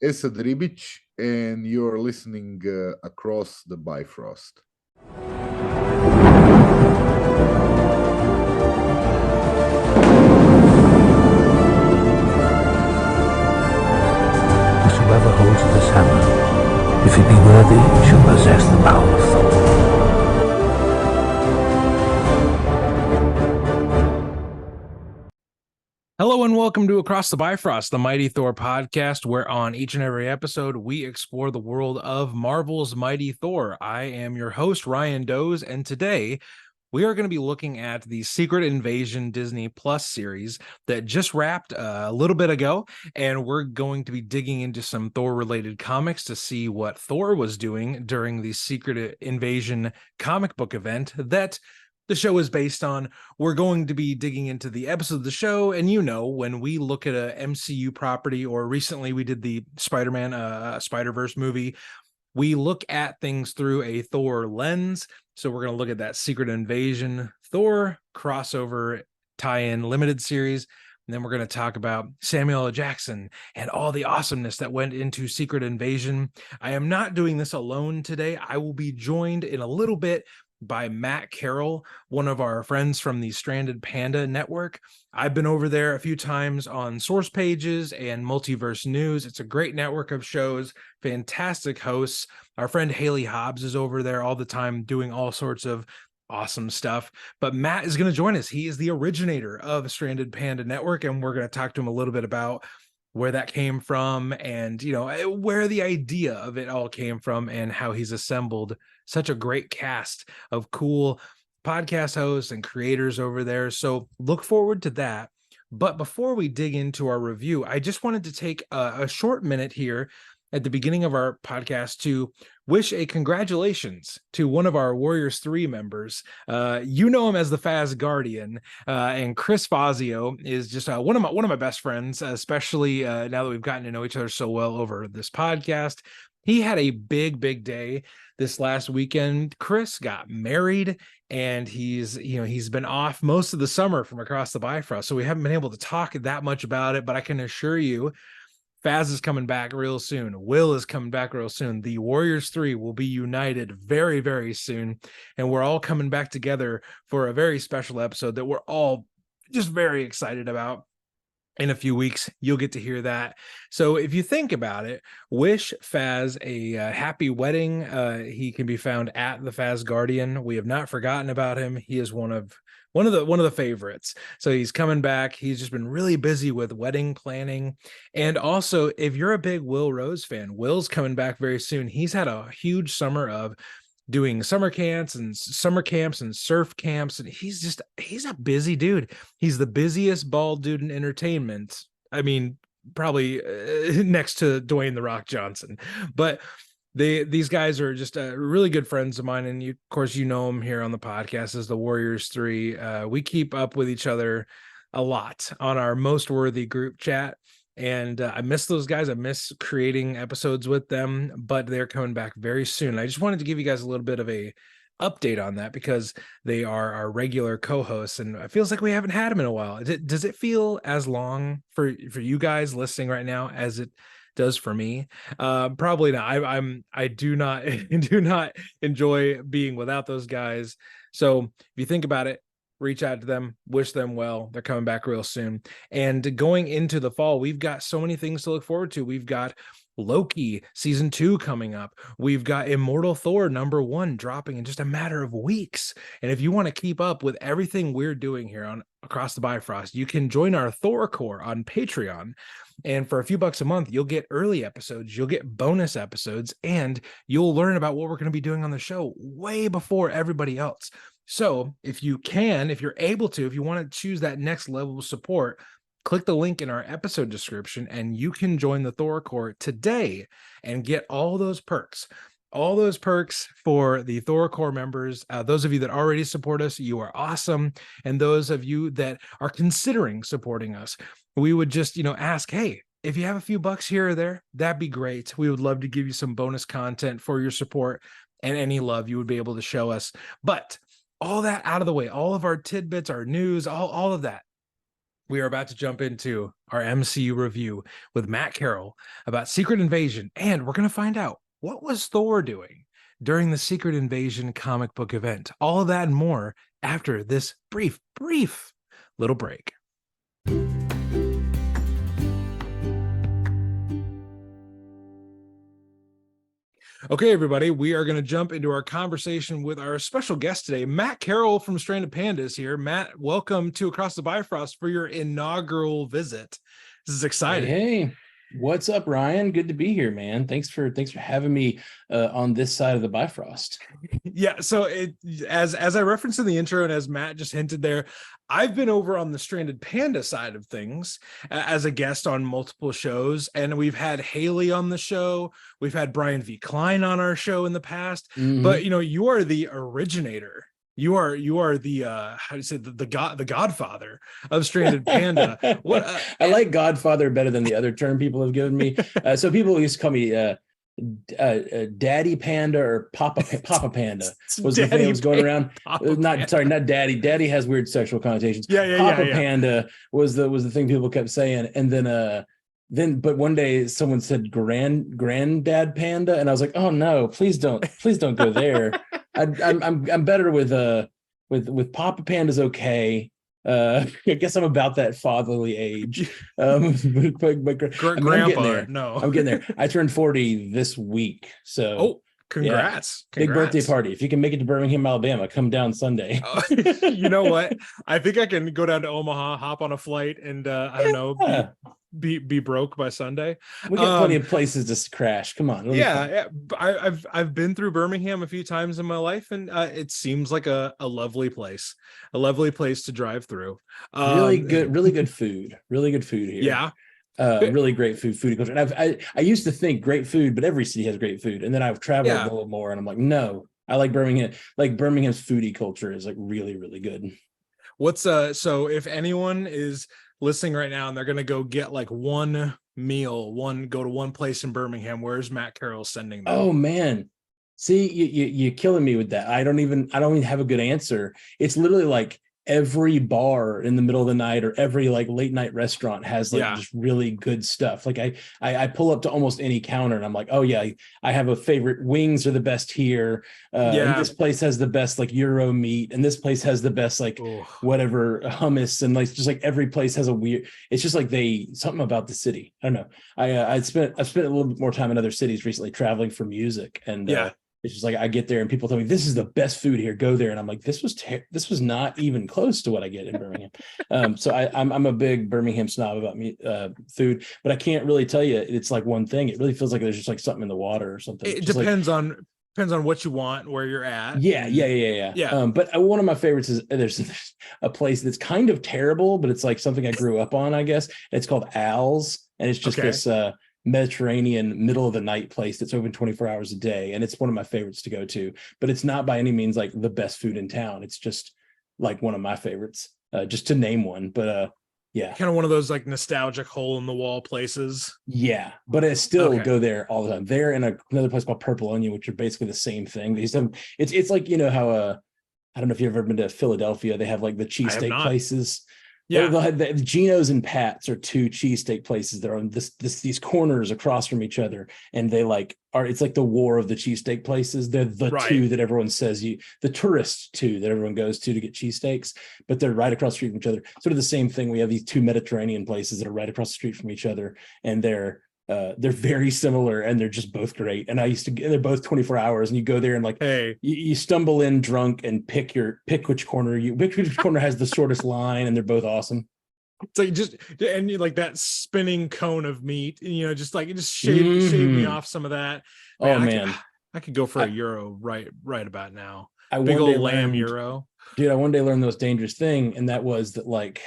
Esad Ribic, and you're listening across the Bifrost. Whosoever holds this hammer, if he be worthy, shall possess the power of Thor. Hello and welcome to Across the Bifrost, the Mighty Thor podcast, where on each and every episode we explore the world of Marvel's Mighty Thor. I am your host, Ryan Doze, and today we are going to be looking at the Secret Invasion Disney Plus series that just wrapped a little bit ago, and we're going to be digging into some Thor-related comics to see what Thor was doing during the Secret Invasion comic book event that the show is based on. We're going to be digging into the episode of the show, and when we look at a MCU property, or recently we did the Spider-Man Spider-Verse movie, we look at things through a Thor lens. So we're going to look at that Secret Invasion Thor crossover tie-in limited series. And then we're going to talk about Samuel L. Jackson and all the awesomeness that went into Secret Invasion. I am not doing this alone today. I will be joined in a little bit by Matt Carroll, one of our friends from the Stranded Panda Network. I've been over there a few times on Source Pages and Multiverse News. It's a great network of shows, fantastic hosts. Our friend Haley Hobbs is over there all the time doing all sorts of awesome stuff. But Matt is going to join us. He is the originator of Stranded Panda Network, and we're going to talk to him a little bit about where that came from and, where the idea of it all came from and how he's assembled such a great cast of cool podcast hosts and creators over there. So look forward to that. But before we dig into our review, I just wanted to take a short minute here at the beginning of our podcast to wish a congratulations to one of our Warriors 3 members. You know him as the Faz Guardian, and Chris Fazio is just one of my best friends, especially now that we've gotten to know each other so well over this podcast. He had a big day this last weekend. Chris got married, and he's been off most of the summer from Across the Bifrost, so we haven't been able to talk that much about it, but I can assure you Faz is coming back real soon. Will is coming back real soon. The Warriors 3 will be united very, very soon. And we're all coming back together for a very special episode that we're all just very excited about. In a few weeks, you'll get to hear that. So if you think about it, wish Faz a happy wedding. He can be found at the Faz Guardian. We have not forgotten about him. He is one of the favorites. So he's coming back. He's just been really busy with wedding planning. And also, if you're a big Will Rose fan, Will's coming back very soon. He's had a huge summer of doing summer camps and surf camps, and he's a busy dude. He's the busiest bald dude in entertainment. I mean, probably next to Dwayne the Rock Johnson. But these guys are just really good friends of mine, and of course you know them here on the podcast as the Warriors 3. We keep up with each other a lot on our Most Worthy group chat. And I miss those guys. I miss creating episodes with them, but they're coming back very soon. I just wanted to give you guys a little bit of a update on that because they are our regular co-hosts, and it feels like we haven't had them in a while. Does it feel as long for you guys listening right now as it does for me? Probably not. I do not do not enjoy being without those guys. So if you think about it, reach out to them, wish them well. They're coming back real soon. And going into the fall, we've got so many things to look forward to. We've got Loki season 2 coming up. We've got Immortal Thor #1 dropping in just a matter of weeks. And if you want to keep up with everything we're doing here on Across the Bifrost, you can join our Thor Core on Patreon. And for a few bucks a month, you'll get early episodes, you'll get bonus episodes, and you'll learn about what we're going to be doing on the show way before everybody else. So if you're able to, if you want to choose that next level of support, click the link in our episode description and you can join the Thor Core today and get all those perks for the Thor Core members. Those of you that already support us, you are awesome. And those of you that are considering supporting us, we would just, ask, hey, if you have a few bucks here or there, that'd be great. We would love to give you some bonus content for your support and any love you would be able to show us. But all that out of the way, all of our tidbits, our news, all of that. We are about to jump into our MCU review with Matt Carroll about Secret Invasion, and we're going to find out what was Thor doing during the Secret Invasion comic book event. All of that and more after this brief little break. Okay, everybody, we are going to jump into our conversation with our special guest today. Matt Carroll from Stranded Pandas here. Matt, welcome to Across the Bifrost for your inaugural visit. This is exciting. Hey, what's up, Ryan? Good to be here, man. Thanks for having me on this side of the Bifrost. Yeah, so as I referenced in the intro and as Matt just hinted there, I've been over on the Stranded Panda side of things as a guest on multiple shows, and we've had Haley on the show. We've had Brian V. Klein on our show in the past, but you are the originator. You are the how do you say the godfather of Stranded Panda. What I like Godfather better than the other term people have given me. So people used to call me Daddy Panda or Papa Panda was the thing that was going around. Not Daddy. Daddy has weird sexual connotations. Papa Panda was the thing people kept saying, and but one day someone said Granddad Panda, and I was like, oh no, please don't go there. I'm better with Papa Panda's okay. I guess I'm about that fatherly age. Grandpa, I'm getting there. I turned 40 this week, so congrats. Big birthday party. If you can make it to Birmingham, Alabama, come down Sunday. You know what? I think I can go down to Omaha, hop on a flight, and I don't know, be broke by Sunday. We got plenty of places to crash. Come on. I've been through Birmingham a few times in my life, and it seems like a lovely place to drive through. Really good food here. Yeah. Really great food culture. And I used to think great food, but every city has great food. And then I've traveled a little more, and I'm like, no, I like Birmingham. Like Birmingham's foodie culture is like really, really good. What's so if anyone is listening right now and they're gonna go get like one meal, go to one place in Birmingham, where's Matt Carroll sending them? Oh man. See, you're killing me with that. I don't even have a good answer. It's literally like every bar in the middle of the night or every like late night restaurant has like just really good stuff. Like I pull up to almost any counter and I'm like, oh yeah, I have a favorite. Wings are the best here. And this place has the best like Euro meat, and this place has the best like whatever hummus, and like just like every place has a weird. It's just like something about the city. I don't know. I've spent a little bit more time in other cities recently traveling for music, and it's just like I get there and people tell me this is the best food here. Go there, and I'm like, this was not even close to what I get in Birmingham. So I'm a big Birmingham snob about food, but I can't really tell you it's like one thing. It really feels like there's just like something in the water or something. It depends on what you want, where you're at. Yeah. But one of my favorites is there's a place that's kind of terrible, but it's like something I grew up on, I guess. It's called Al's, and it's just this Mediterranean middle of the night place that's open 24 hours a day, and it's one of my favorites to go to, but it's not by any means like the best food in town. It's just like one of my favorites, just to name one. But kind of one of those like nostalgic hole in the wall places. But I still go there all the time. There and another place called Purple Onion, which are basically the same thing. It's like, you know how I don't know if you've ever been to Philadelphia. They have like the cheesesteak places. They'll have the Geno's and Pat's are two cheesesteak places that are on these corners across from each other, and they it's like the war of the cheesesteak places. They're the two that everyone says the tourist two that everyone goes to get cheesesteaks, but they're right across the street from each other. Sort of the same thing. We have these two Mediterranean places that are right across the street from each other, and they're very similar, and they're just both great. And they're both 24 hours, and you go there and like, you stumble in drunk and pick which corner has the shortest line, and they're both awesome. It's like and you like that spinning cone of meat, and just shave me off some of that. Man, I could go for a Euro right about now. Big old lamb Euro. Dude, I one day learned the most dangerous thing, and that was that like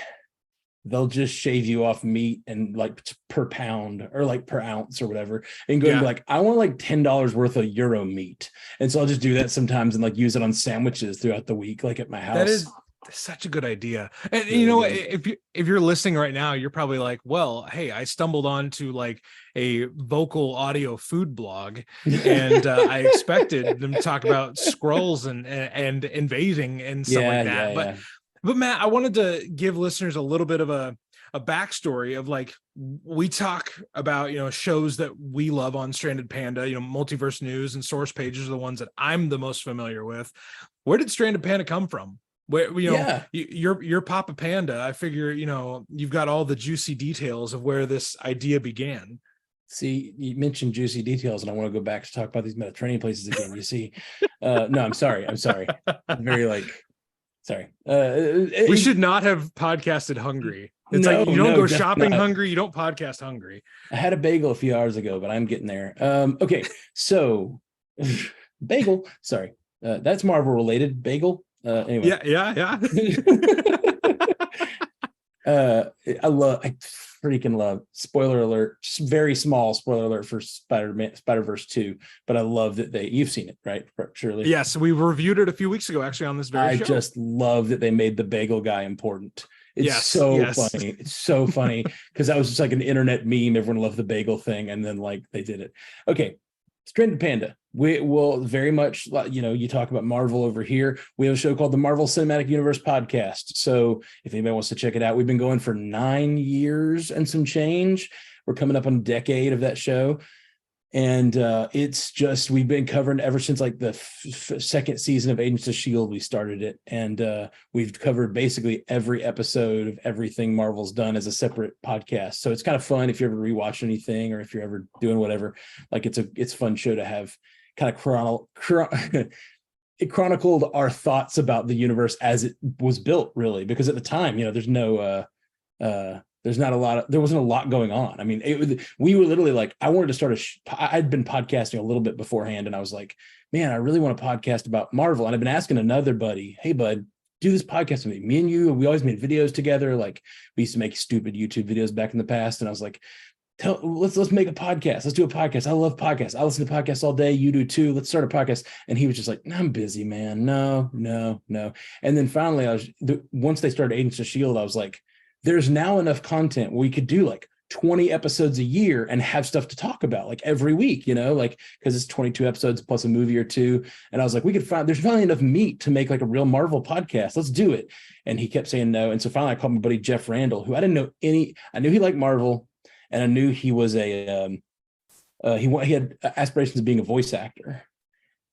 they'll just shave you off meat and like per pound or like per ounce or whatever, and go and be like, I want like $10 worth of Euro meat. And so I'll just do that sometimes and like use it on sandwiches throughout the week, like at my house. That is such a good idea. And really, you know, if you're listening right now, you're probably like, well, hey, I stumbled onto like a vocal audio food blog, and I expected them to talk about scrolls and invading and stuff like that. But Matt, I wanted to give listeners a little bit of a a backstory of like, we talk about, shows that we love on Stranded Panda, Multiverse News and Source Pages are the ones that I'm the most familiar with. Where did Stranded Panda come from? Where, you're Papa Panda. I figure, you've got all the juicy details of where this idea began. See, you mentioned juicy details, and I want to go back to talk about these Mediterranean places again. You see, no, I'm sorry. I'm very sorry. We should not have podcasted hungry. It's like you don't go shopping hungry, you don't podcast hungry. I had a bagel a few hours ago, but I'm getting there. Okay, so bagel. Sorry, that's Marvel related. Bagel. Anyway. Yeah. I freaking love, spoiler alert, very small spoiler alert for Spider-Verse 2, but I love that you've seen it, right? Surely. Yes, we reviewed it a few weeks ago, actually, on this very show. I just love that they made the bagel guy important. It's funny. It's so funny because that was just like an internet meme. Everyone loved the bagel thing, and then they did it. Okay, Stranded Panda. We will very much, you talk about Marvel over here. We have a show called the Marvel Cinematic Universe Podcast. So if anybody wants to check it out, we've been going for 9 years and some change. We're coming up on a decade of that show. And it's just, we've been covering ever since the second season of Agents of S.H.I.E.L.D. we started it. And we've covered basically every episode of everything Marvel's done as a separate podcast. So it's kind of fun if you ever rewatch anything or if you're ever doing whatever. It's a fun show to have. Kind of it chronicled our thoughts about the universe as it was built, really, because at the time, there wasn't a lot going on. I mean, we were literally I wanted to start I'd been podcasting a little bit beforehand, and I was like, man, I really want to podcast about Marvel. And I've been asking another buddy, hey bud, do this podcast with me. Me and you, we always made videos together. We used to make stupid YouTube videos back in the past. And I was like, let's make a podcast. Let's do a podcast. I love podcasts. I listen to podcasts all day. You do too. Let's start a podcast. And he was just like, I'm busy, man. No. And then finally, once they started Agents of S.H.I.E.L.D., I was like, there's now enough content where we could do 20 episodes a year and have stuff to talk about every week, because it's 22 episodes plus a movie or two. And I was like, there's finally enough meat to make a real Marvel podcast. Let's do it. And he kept saying no. And so finally I called my buddy Jeff Randall, who I didn't know I knew he liked Marvel. And I knew he was he had aspirations of being a voice actor,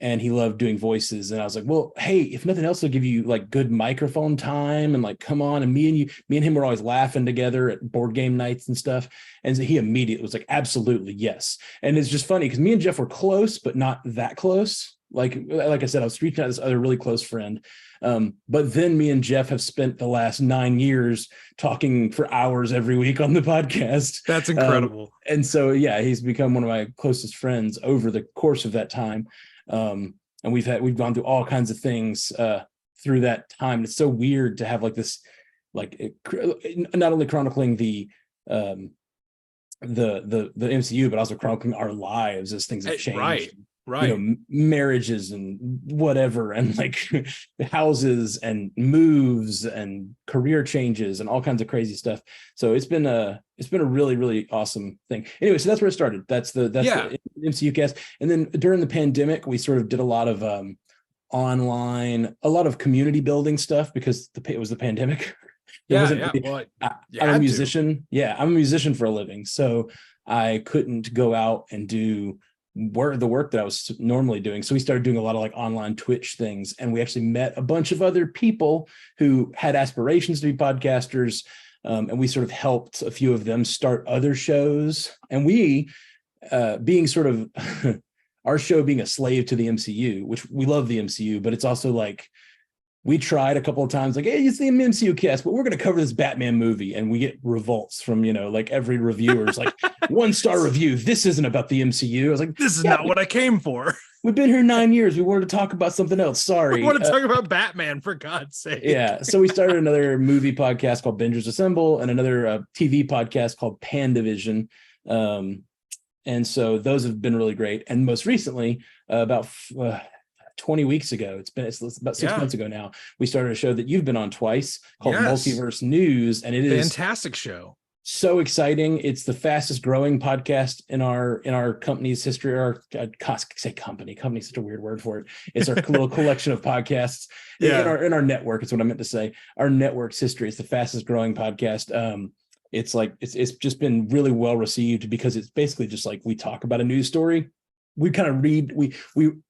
and he loved doing voices. And I was like, well, hey, if nothing else, I'll give you good microphone time and come on. And me and him were always laughing together at board game nights and stuff. And so he immediately was like, absolutely, yes. And it's just funny because me and Jeff were close, but not that close. Like I said, I was reaching out to this other really close friend. But then me and Jeff have spent the last 9 years talking for hours every week on the podcast. That's incredible. And so, yeah, he's become one of my closest friends over the course of that time. And we've gone through all kinds of things, through that time. It's so weird to have this, not only chronicling the MCU, but also chronicling our lives as things have changed. Right. Marriages and whatever, and houses and moves and career changes and all kinds of crazy stuff. So it's been a really, really awesome thing. Anyway, so that's where it started. That's the MCU cast. And then during the pandemic, we sort of did a lot of online, a lot of community building stuff because it was the pandemic. I'm a musician. I'm a musician for a living. So I couldn't go out and do the work that I was normally doing. So we started doing a lot of online Twitch things, and we actually met a bunch of other people who had aspirations to be podcasters. And we sort of helped a few of them start other shows. And we, being sort of our show being a slave to the MCU, which we love the MCU, but it's also we tried a couple of times, hey, it's the MCU cast, but we're going to cover this Batman movie. And we get revolts from, every reviewer's 1-star review. This isn't about the MCU. I was like, this is not what I came for. We've been here 9 years. We wanted to talk about something else. Sorry. We want to talk about Batman, for God's sake. Yeah. So we started another movie podcast called Bingers Assemble and another TV podcast called Panda Vision. And so those have been really great. And most recently, about 20 weeks ago, it's about 6 months ago now, we started a show that you've been on twice called Multiverse News, and it is fantastic show. So exciting. It's the fastest growing podcast in our company's history. Or say company is such a weird word for it. It's our little collection of podcasts in our network. It's what I meant to say. Our network's history is the fastest growing podcast. it's like it's just been really well received because it's basically just like we talk about a news story. We kind of read,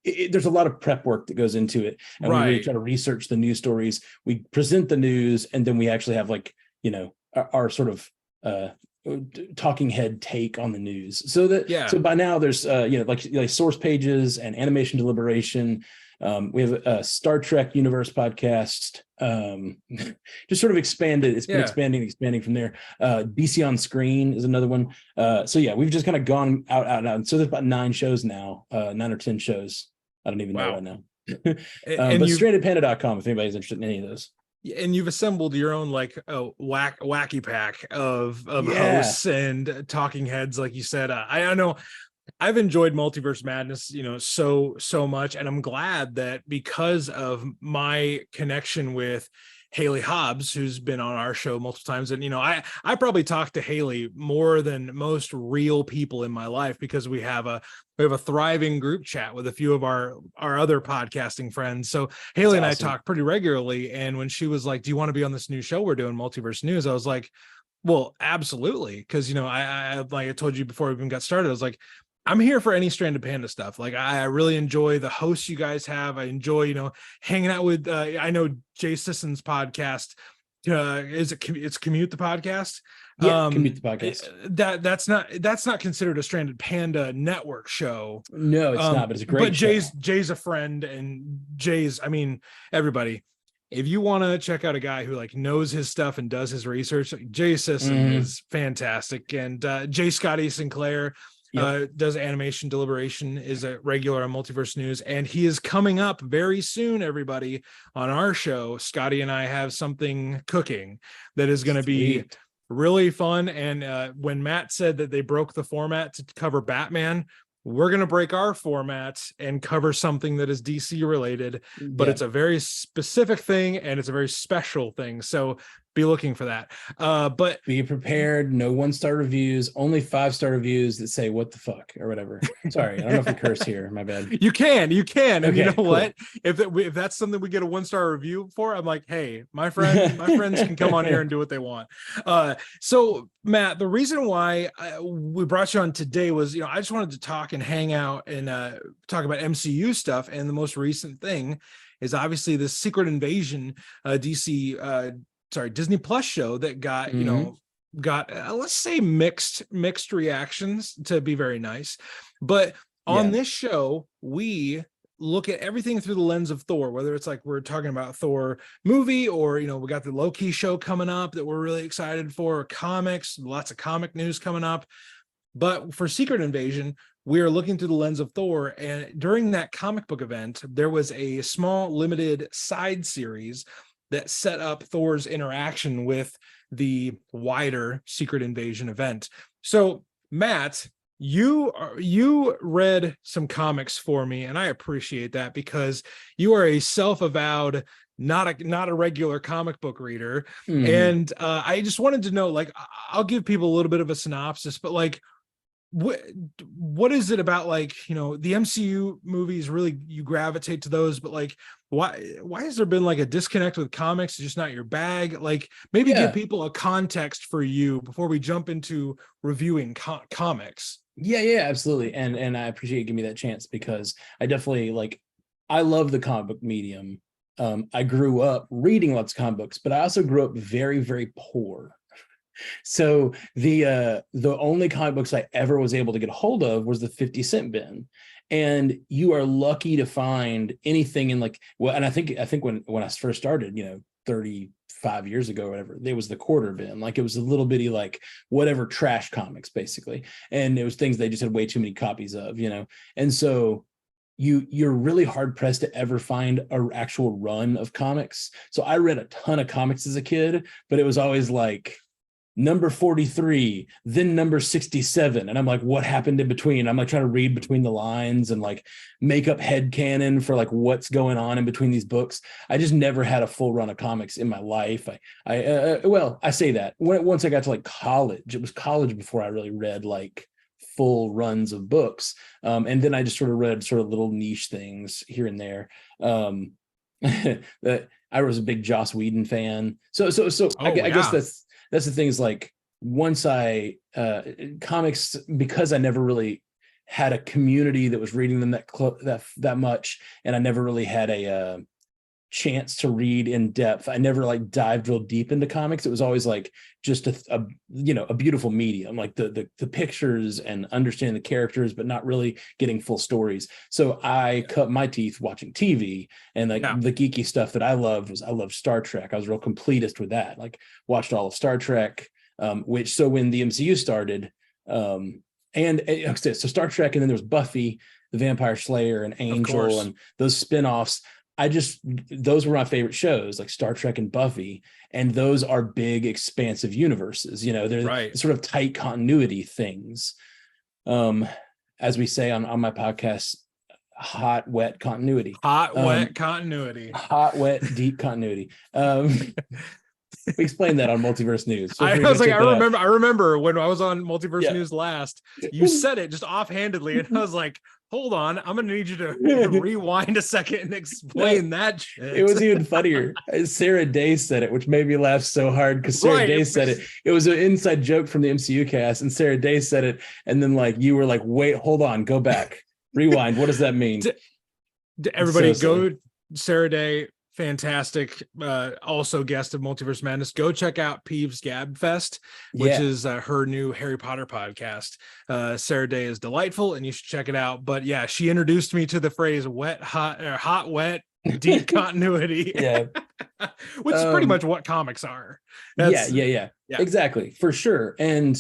there's a lot of prep work that goes into it, and we really try to research the news stories. We present the news, and then we actually have like, our sort of talking head take on the news. So by now there's like source pages and animation deliberation. We have a Star Trek universe podcast, just sort of expanded. It's been expanding from there. DC on Screen is another one. So yeah, we've just kind of gone out. And so there's about 9 shows now, 9 or 10 shows. I don't even know right now. But strandedpanda.com if anybody's interested in any of those. And you've assembled your own like wacky pack of hosts and talking heads, like you said. I know I've enjoyed Multiverse Madness, so much, and I'm glad that because of my connection with Haley Hobbs, who's been on our show multiple times, and I probably talk to Haley more than most real people in my life because we have a thriving group chat with a few of our other podcasting friends. So Haley and I talk pretty regularly, and when she was like, "Do you want to be on this new show we're doing, Multiverse News?" I was like, "Well, absolutely," because I like I told you before we even got started, I was like, I'm here for any Stranded Panda stuff. Like I really enjoy the hosts you guys have. I enjoy, hanging out with, I know Jay Sisson's podcast. It's Commute the Podcast. Yeah, Commute the Podcast. That's not considered a Stranded Panda Network show. No, it's not, but it's a great show. Jay's a friend, and everybody, if you want to check out a guy who like knows his stuff and does his research, Jay Sisson is fantastic. And Jay Scotty Sinclair, does animation deliberation, is a regular on Multiverse News, and he is coming up very soon, everybody, on our show. Scotty and I have something cooking that is going to be really fun. And when Matt said that they broke the format to cover Batman, we're going to break our format and cover something that is DC related, but it's a very specific thing and it's a very special thing. So be looking for that. But be prepared. No 1-star reviews, only 5-star reviews that say what the fuck or whatever. Sorry, I don't know if we curse here. My bad. You can. And okay, you know cool. What? If that's something we get a 1-star review for, I'm like, hey, my friends can come on here and do what they want. So Matt, the reason why we brought you on today was, I just wanted to talk and hang out and talk about MCU stuff. And the most recent thing is obviously the Secret Invasion Disney Plus show that got, let's say mixed reactions, to be very nice. But on this show, we look at everything through the lens of Thor, whether it's like we're talking about Thor movie or, we got the Loki show coming up that we're really excited for, comics, lots of comic news coming up. But for Secret Invasion, we are looking through the lens of Thor. And during that comic book event, there was a small limited side series that set up Thor's interaction with the wider Secret Invasion event. So Matt, you read some comics for me, and I appreciate that because you are a self-avowed, not a regular comic book reader. And I just wanted to know, like, I'll give people a little bit of a synopsis, but like, what is it about, like, the MCU movies, really you gravitate to those, but like why has there been like a disconnect with comics? It's just not your bag. Like, maybe give people a context for you before we jump into reviewing comics. Yeah, absolutely. And I appreciate you giving me that chance because I definitely I love the comic book medium. I grew up reading lots of comic books, but I also grew up very, very poor. So the only comic books I ever was able to get a hold of was the 50-cent bin. And you are lucky to find anything in and I think when I first started, 35 years ago or whatever, there was the quarter bin. Like, it was a little bitty, like, whatever, trash comics basically. And it was things they just had way too many copies of, And so you're really hard pressed to ever find an actual run of comics. So I read a ton of comics as a kid, but it was always like number 43, then number 67. And I'm like, what happened in between? I'm like trying to read between the lines and like make up headcanon for like what's going on in between these books. I just never had a full run of comics in my life. I say that once I got to like college, it was college before I really read like full runs of books. And then I just sort of read sort of little niche things here and there. I was a big Joss Whedon fan. I guess that's the thing is, like, once I comics, because I never really had a community that was reading them that much, and I never really had a chance to read in depth. I never like dived real deep into comics. It was always like just a beautiful medium, like the pictures and understanding the characters, but not really getting full stories. So I cut my teeth watching TV, and like the geeky stuff that I loved Star Trek. I was a real completist with that. Like watched all of Star Trek, which so when the MCU started, so Star Trek, and then there was Buffy the Vampire Slayer and Angel and those spinoffs. Those were my favorite shows, like Star Trek and Buffy. And those are big, expansive universes. They're sort of tight continuity things. As we say on my podcast, hot, wet continuity. Wet continuity. Hot, wet, deep continuity. We explained that on Multiverse News. I remember when I was on Multiverse News last, you said it just offhandedly, and I was like, hold on, I'm gonna need you to rewind a second and explain that shit. It was even funnier. Sarah Day said it, which made me laugh so hard because Sarah Day said it. It was an inside joke from the MCU cast, and Sarah Day said it, and then like you were like, wait, hold on, go back, rewind. What does that mean? Everybody go Sarah Day. Fantastic. Also guest of Multiverse Madness. Go check out Peeves Gabfest, which is her new Harry Potter podcast. Sarah Day is delightful, and you should check it out. But yeah, she introduced me to the phrase hot, wet, deep continuity. Which is pretty much what comics are. Yeah, exactly, for sure. And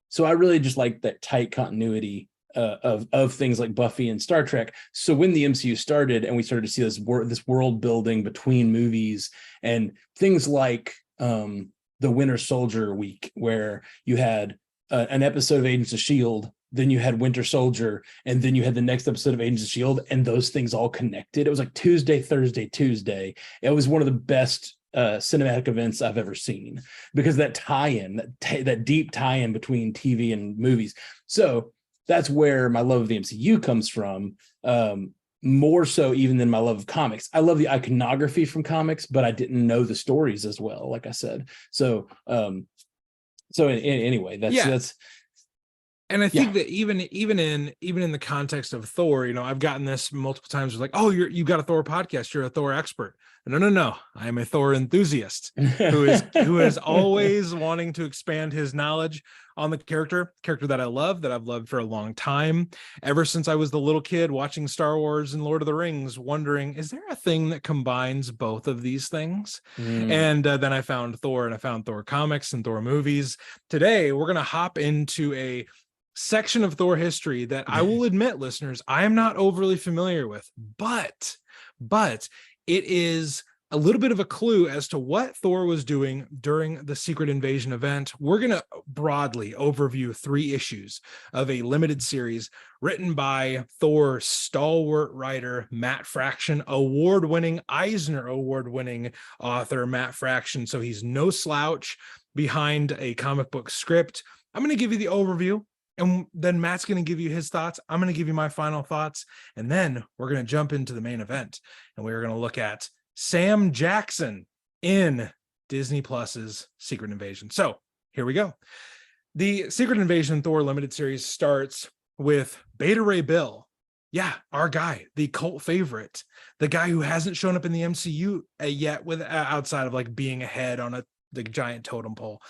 so I really just like that tight continuity of things like Buffy and Star Trek. So when the MCU started and we started to see this world building between movies and things like the Winter Soldier week, where you had an episode of Agents of S.H.I.E.L.D., then you had Winter Soldier, and then you had the next episode of Agents of S.H.I.E.L.D., and those things all connected. It was like Tuesday, Thursday, Tuesday. It was one of the best cinematic events I've ever seen, because that tie-in, that deep tie-in between TV and movies. So that's where my love of the MCU comes from, more so even than my love of comics. I love the iconography from comics, but I didn't know the stories as well, like I said. So, anyway, that's. And I think that even in the context of Thor, I've gotten this multiple times. Like, oh, you got a Thor podcast. You're a Thor expert. No. I am a Thor enthusiast who is always wanting to expand his knowledge on the character that I love, that I've loved for a long time, ever since I was the little kid watching Star Wars and Lord of the Rings, wondering, is there a thing that combines both of these things? And then I found Thor, and I found Thor comics and Thor movies. Today, we're going to hop into a section of Thor history that I will admit, listeners, I am not overly familiar with, but it is a little bit of a clue as to what Thor was doing during the Secret Invasion event. We're going to broadly overview 3 issues of a limited series written by Thor stalwart writer Matt Fraction, award-winning Eisner award-winning author Matt Fraction. So he's no slouch behind a comic book script. I'm going to give you the overview, and then Matt's going to give you his thoughts. I'm going to give you my final thoughts. And then we're going to jump into the main event, and we're going to look at Sam Jackson in Disney Plus's Secret Invasion. So here we go. The Secret Invasion Thor limited series starts with Beta Ray Bill. Yeah, our guy, the cult favorite, the guy who hasn't shown up in the MCU yet, with outside of like being a head on the giant totem pole,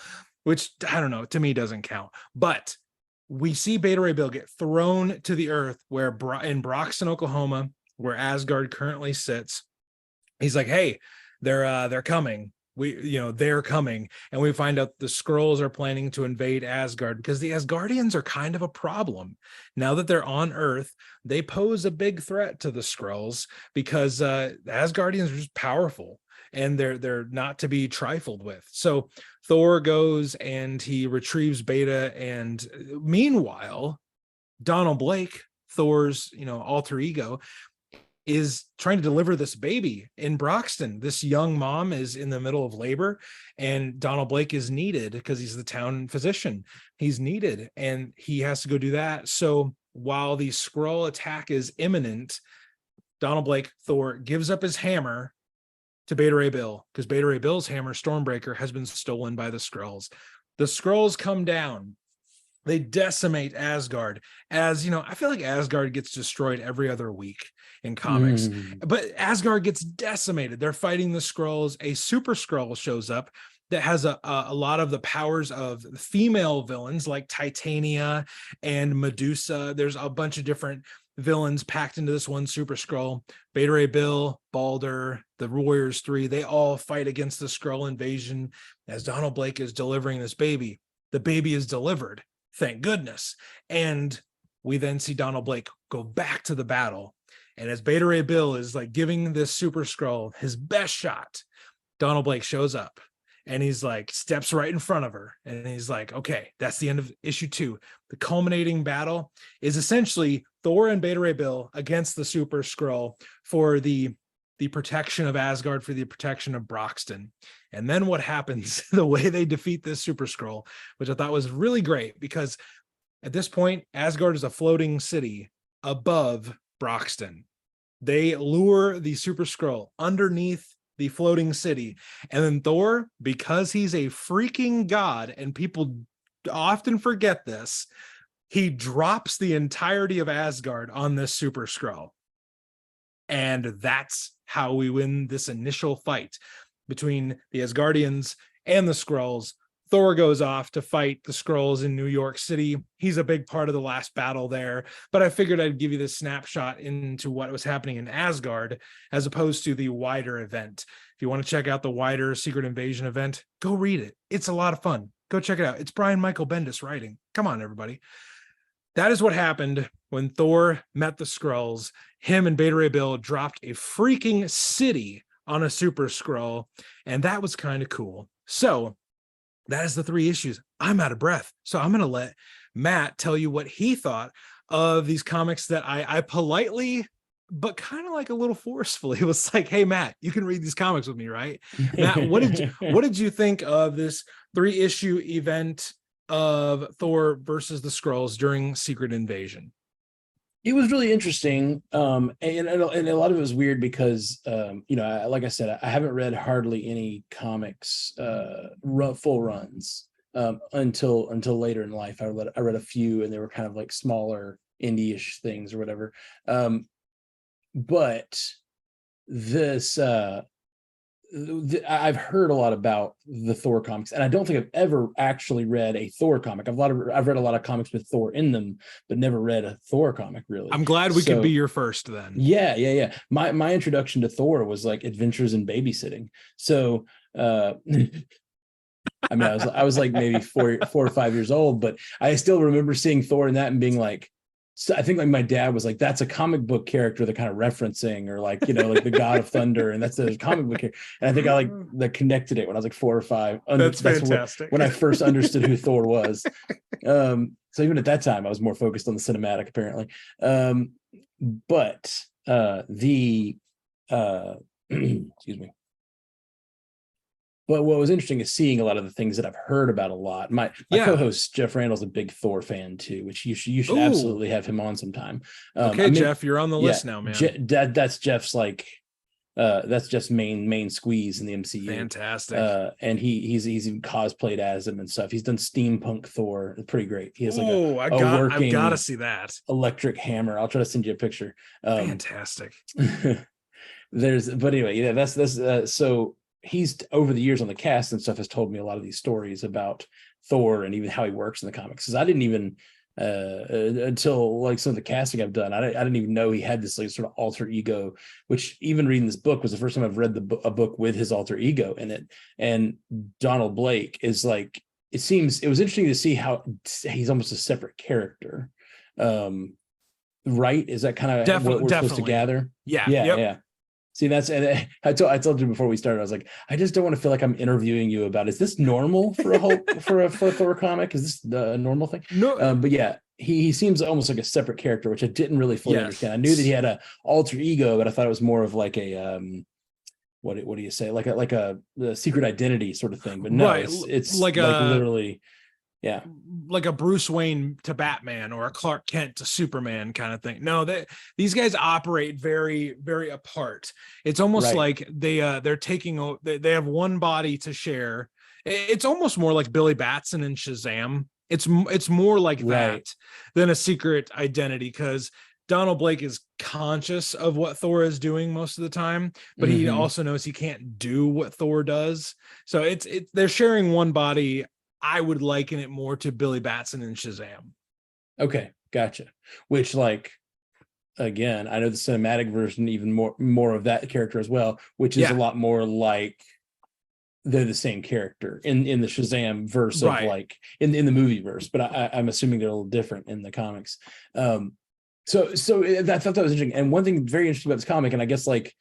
which I don't know, to me doesn't count. But we see Beta Ray Bill get thrown to the earth in Broxton, Oklahoma, where Asgard currently sits. He's like, hey, they're coming. They're coming. And we find out the Skrulls are planning to invade Asgard, because the Asgardians are kind of a problem. Now that they're on Earth, they pose a big threat to the Skrulls, because the Asgardians are just powerful, and they're not to be trifled with. So Thor goes and he retrieves Beta, and meanwhile, Donald Blake, Thor's alter ego, is trying to deliver this baby in Broxton. This young mom is in the middle of labor, and Donald Blake is needed because he's the town physician. He's needed, and he has to go do that. So while the Skrull attack is imminent, Donald Blake, Thor, gives up his hammer to Beta Ray Bill, because Beta Ray Bill's hammer, Stormbreaker, has been stolen by the Skrulls. the Skrulls come down. They decimate Asgard. As you know, I feel like Asgard gets destroyed every other week in comics, but Asgard gets decimated. They're fighting the Skrulls. A super Skrull shows up that has a lot of the powers of female villains like Titania and Medusa. There's a bunch of different villains packed into this one super Skrull. Beta Ray Bill, Balder, the Warriors 3, they all fight against the Skrull invasion as Donald Blake is delivering this baby. The baby is delivered. Thank goodness. And we then see Donald Blake go back to the battle. And as Beta Ray Bill is like giving this super Skrull his best shot, Donald Blake shows up and he's like, steps right in front of her. And he's like, okay, that's the end of issue 2. The culminating battle is essentially Thor and Beta Ray Bill against the super Skrull for the protection of Asgard, for the protection of Broxton. And then what happens, the way they defeat this super Skrull, which I thought was really great, because at this point, Asgard is a floating city above Broxton. They lure the super Skrull underneath the floating city. And then Thor, because he's a freaking god, and people often forget this, he drops the entirety of Asgard on this super Skrull. And that's how we win this initial fight between the Asgardians and the Skrulls. Thor goes off to fight the Skrulls in New York City. He's a big part of the last battle there, but I figured I'd give you this snapshot into what was happening in Asgard as opposed to the wider event. If you want to check out the wider Secret Invasion event, go read it. It's a lot of fun. Go check it out. It's Brian Michael Bendis writing. Come on, everybody. That is what happened when Thor met the Skrulls. Him and Beta Ray Bill dropped a freaking city on a super Skrull, and that was kind of cool. So that is the 3 issues. I'm out of breath, so I'm going to let Matt tell you what he thought of these comics that I politely, but kind of like a little forcefully was like, hey, Matt, you can read these comics with me, right? Matt, what did you think of this 3-issue event of Thor versus the Skrulls during Secret Invasion? It was really interesting, and a lot of it was weird because, like I said, I haven't read hardly any comics full runs until later in life. I read a few, and they were kind of like smaller indie-ish things or whatever. But this, I've heard a lot about the Thor comics, and I don't think I've ever actually read a Thor comic. I've read a lot of comics with Thor in them, but never read a Thor comic really. I'm glad we could be your first then. Yeah. My introduction to Thor was like Adventures in Babysitting. So I mean, I was like maybe 4 or 5 years old, but I still remember seeing Thor in that and being like, so I think like my dad was like, that's a comic book character they're kind of referencing, or like, like the God of Thunder, and that's a comic book character. And I think I like connected it when I was like 4 or 5. That's fantastic. When I first understood who Thor was. So even at that time, I was more focused on the cinematic apparently. But excuse me. But what was interesting is seeing a lot of the things that I've heard about a lot. My co-host Jeff Randall's a big Thor fan too, which you should absolutely have him on sometime. Okay, Jeff, you're on the list now, man. That's Jeff's that's Jeff's main squeeze in the MCU. Fantastic. And he's even cosplayed as him and stuff. He's done steampunk Thor. It's pretty great. He has like I've got to see that electric hammer. I'll try to send you a picture. Fantastic. But anyway, that's so. He's over the years on the cast and stuff has told me a lot of these stories about Thor and even how he works in the comics. Because I didn't even until like some of the casting I've done, I didn't even know he had this like sort of alter ego. Which even reading this book was the first time I've read a book with his alter ego in it. And Donald Blake is like, it was interesting to see how he's almost a separate character. Right? Is that kind of what we're supposed to gather? Yeah. See, and I told you before we started, I was like, I just don't want to feel like I'm interviewing you about, is this normal for a Thor comic? Is this a normal thing? No. But yeah, he seems almost like a separate character, which I didn't really fully understand. I knew that he had a alter ego, but I thought it was more of like a what do you say? Like a secret identity sort of thing. But no, right. it's like literally. Yeah, like a Bruce Wayne to Batman or a Clark Kent to Superman kind of thing. No, these guys operate very, very apart. It's almost like they're taking, they have one body to share, It's almost more like Billy Batson and Shazam. It's more like that than a secret identity, because Donald Blake is conscious of what Thor is doing most of the time, but he also knows he can't do what Thor does. So they're sharing one body. I would liken it more to Billy Batson and Shazam. Okay, gotcha. Which, like, again, I know the cinematic version even more of that character as well, which is a lot more like they're the same character in the Shazam verse of like in the movie verse, but I'm assuming they're a little different in the comics. So I thought that was interesting. And one thing very interesting about this comic, and I guess like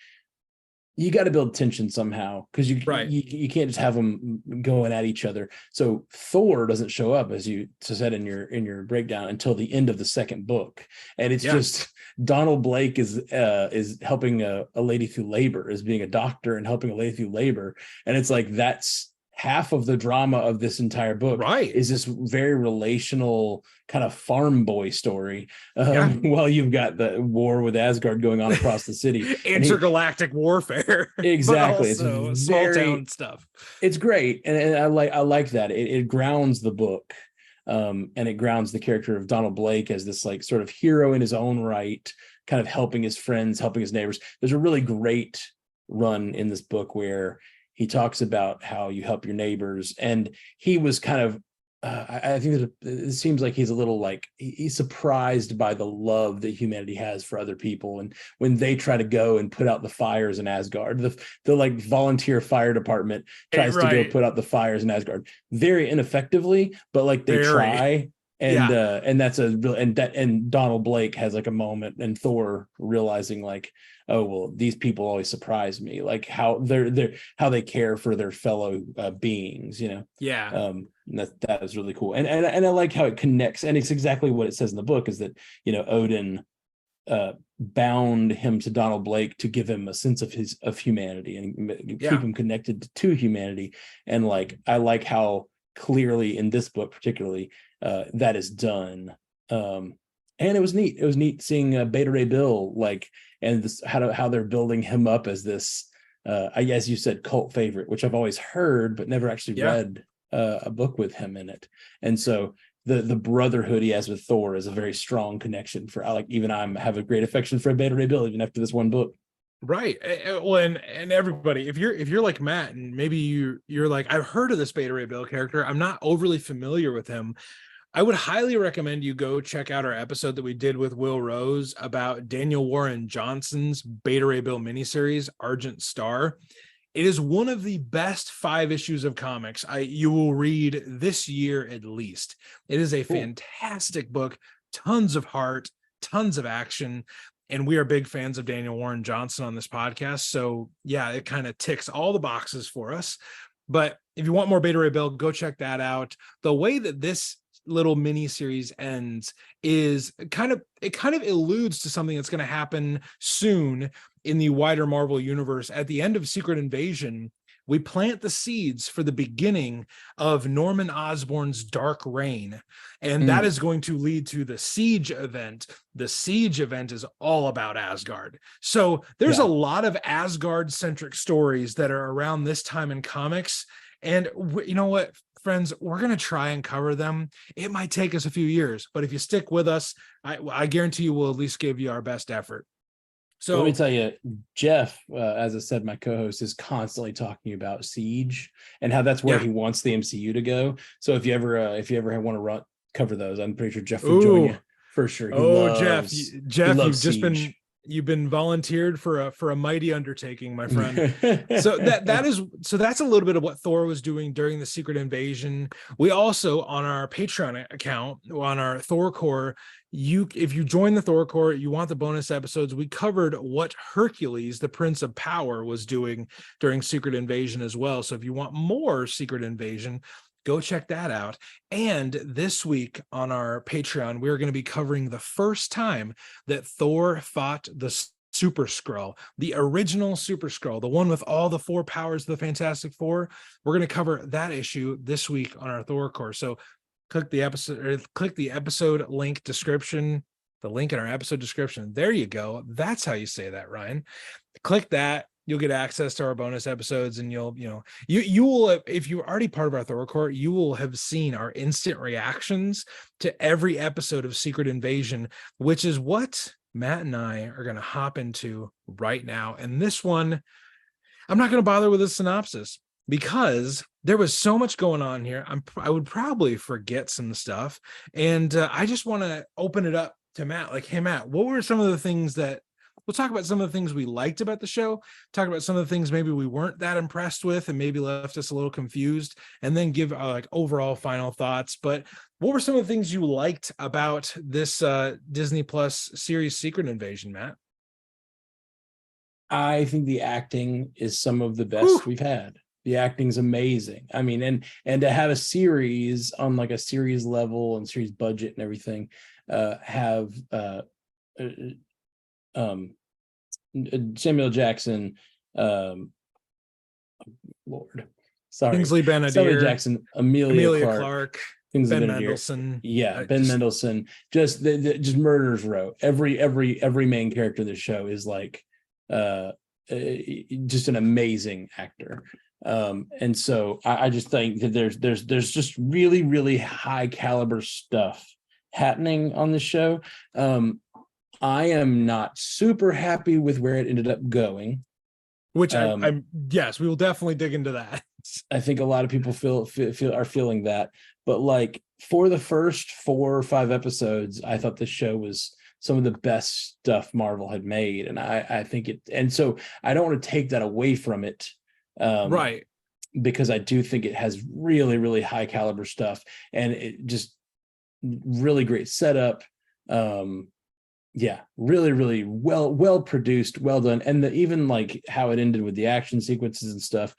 you got to build tension somehow, because you can't just have them going at each other. So Thor doesn't show up, as you said in your breakdown, until the end of the second book, and it's just Donald Blake is helping a lady through labor, is being a doctor and helping a lady through labor, and it's like that's half of the drama of this entire book, is this very relational kind of farm boy story, while you've got the war with Asgard going on across the city. Intergalactic warfare. Exactly. It's small town stuff. It's great. And I like that. It grounds the book. And it grounds the character of Donald Blake as this like sort of hero in his own right, kind of helping his friends, helping his neighbors. There's a really great run in this book where he talks about how you help your neighbors, and he was kind of, I think that it seems like he's a little like he's surprised by the love that humanity has for other people, and when they try to go and put out the fires in Asgard, the like volunteer fire department tries to go put out the fires in Asgard very ineffectively, but like they try. And that's a real, and Donald Blake has like a moment, and Thor realizing like, oh well, these people always surprise me, like how how they care for their fellow beings, you know. That is really cool, and I like how it connects, and it's exactly what it says in the book, is that, you know, Odin bound him to Donald Blake to give him a sense of humanity and keep him connected to humanity. And like I like how clearly in this book particularly that is done. And it was neat seeing Beta Ray Bill, like, and this how they're building him up as this as you said, cult favorite, which I've always heard but never actually read a book with him in it. And so the brotherhood he has with Thor is a very strong connection for, like, even I have a great affection for Beta Ray Bill even after this one book. Right. Well, and everybody, if you're like Matt, and maybe you're like, I've heard of this Beta Ray Bill character, I'm not overly familiar with him, I would highly recommend you go check out our episode that we did with Will Rose about Daniel Warren Johnson's Beta Ray Bill miniseries, Argent Star. It is one of the best 5 issues of comics you will read this year at least. It is a fantastic book, tons of heart, tons of action. And we are big fans of Daniel Warren Johnson on this podcast. So yeah, it kind of ticks all the boxes for us. But if you want more Beta Ray Bill, go check that out. The way that this little mini series ends is kind of alludes to something that's going to happen soon in the wider Marvel universe. At the end of Secret Invasion, we plant the seeds for the beginning of Norman Osborn's Dark Reign, and that is going to lead to the Siege event. The Siege event is all about Asgard. So there's a lot of Asgard-centric stories that are around this time in comics, and you know what, friends, we're going to try and cover them. It might take us a few years, but if you stick with us, I guarantee you we'll at least give you our best effort. So let me tell you, Jeff, as I said, my co-host, is constantly talking about Siege and how that's where he wants the MCU to go. So if you ever want to cover those, I'm pretty sure Jeff will join you for sure. Jeff, you've been volunteered for a mighty undertaking, my friend. So that's a little bit of what Thor was doing during the Secret Invasion. We also, on our Patreon account, on our Thor Core, if you join the Thor Core, you want the bonus episodes. We covered what Hercules, the Prince of Power, was doing during Secret Invasion as well. So if you want more Secret Invasion, go check that out. And this week on our Patreon, we're going to be covering the first time that Thor fought the Super Skrull, the original Super Skrull, the one with all the 4 powers of the Fantastic Four. We're going to cover that issue this week on our Thor Core. So click the episode link description, the link in our episode description. There you go. That's how you say that, Ryan. Click that. You'll get access to our bonus episodes, and you will, if you're already part of our Thor Court, you will have seen our instant reactions to every episode of Secret Invasion, which is what Matt and I are going to hop into right now. And this one, I'm not going to bother with a synopsis because there was so much going on here. I would probably forget some stuff. And I just want to open it up to Matt. Like, hey, Matt, what were some of the things that we'll talk about? Some of the things we liked about the show, talk about some of the things maybe we weren't that impressed with and maybe left us a little confused, and then give like overall final thoughts. But what were some of the things you liked about this Disney Plus series Secret Invasion, Matt? I think the acting is some of the best we've had. The acting's amazing. I mean, and to have a series on like a series level and series budget and everything, have Samuel Jackson, Lord, sorry, Kingsley Ben-Adir, Samuel Jackson, Emilia Clarke, Ben Mendelsohn, Ben Mendelsohn, just murderers row. Every main character in the show is like just an amazing actor. And so I just think that there's just really, really high caliber stuff happening on the show. I am not super happy with where it ended up going. Which I'm yes, we will definitely dig into that. I think a lot of people are feeling that. But like for the first 4 or 5 episodes, I thought the show was some of the best stuff Marvel had made. And I think it, and so I don't want to take that away from it. Right. Because I do think it has really, really high caliber stuff, and it just really great setup. Really, really well produced, well done. And even like how it ended with the action sequences and stuff,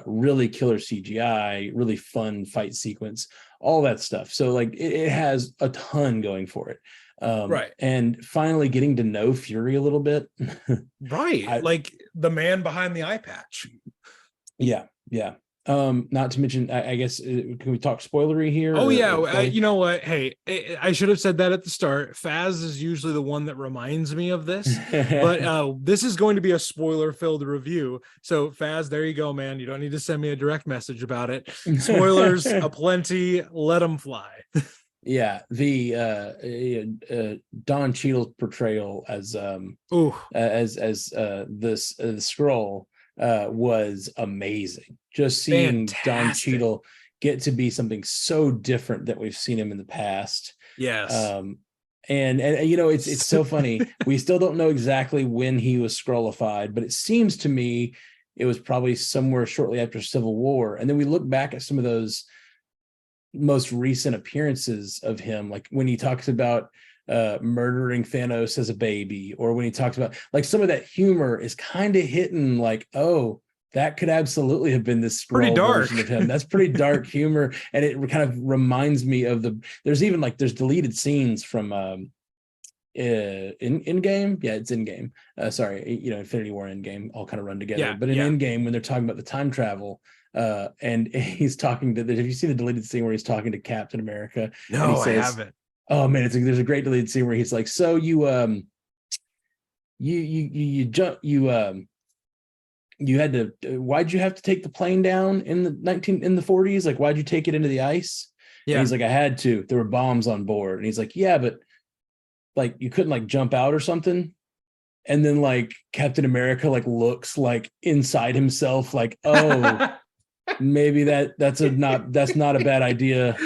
really killer CGI, really fun fight sequence, all that stuff. So like it has a ton going for it. Right. And finally getting to know Fury a little bit. Right. Like the man behind the eye patch. Yeah. Not to mention, I guess, can we talk spoilery here? Oh, yeah. You know what? Hey, I should have said that at the start. Faz is usually the one that reminds me of this, but this is going to be a spoiler-filled review. So, Faz, there you go, man. You don't need to send me a direct message about it. Spoilers aplenty. Let them fly. Yeah, the Don Cheadle's portrayal as the Skrull was amazing. Just seeing Fantastic. Don Cheadle get to be something so different that we've seen him in the past. Yes. And you know, it's so funny. We still don't know exactly when he was Skrullified, but it seems to me it was probably somewhere shortly after Civil War. And then we look back at some of those most recent appearances of him, like when he talks about murdering Thanos as a baby, or when he talks about like some of that humor is kind of hitting like, oh, that could absolutely have been this Skrull version of him. That's pretty dark humor. And it kind of reminds me of there's deleted scenes from Endgame. Yeah, it's Endgame. Sorry, Infinity War, Endgame all kind of run together. Yeah, but in Endgame, when they're talking about the time travel, and he's talking to have you seen the deleted scene where he's talking to Captain America? No, and he says, I haven't. Oh man, there's a great deleted scene where he's like, so you had to, why'd you have to take the plane down in the 40s? Like, why'd you take it into the ice? Yeah. And he's like, I had to, there were bombs on board. And he's like, yeah, but like, you couldn't like jump out or something. And then like Captain America like looks like inside himself, like, oh, maybe that's not a bad idea.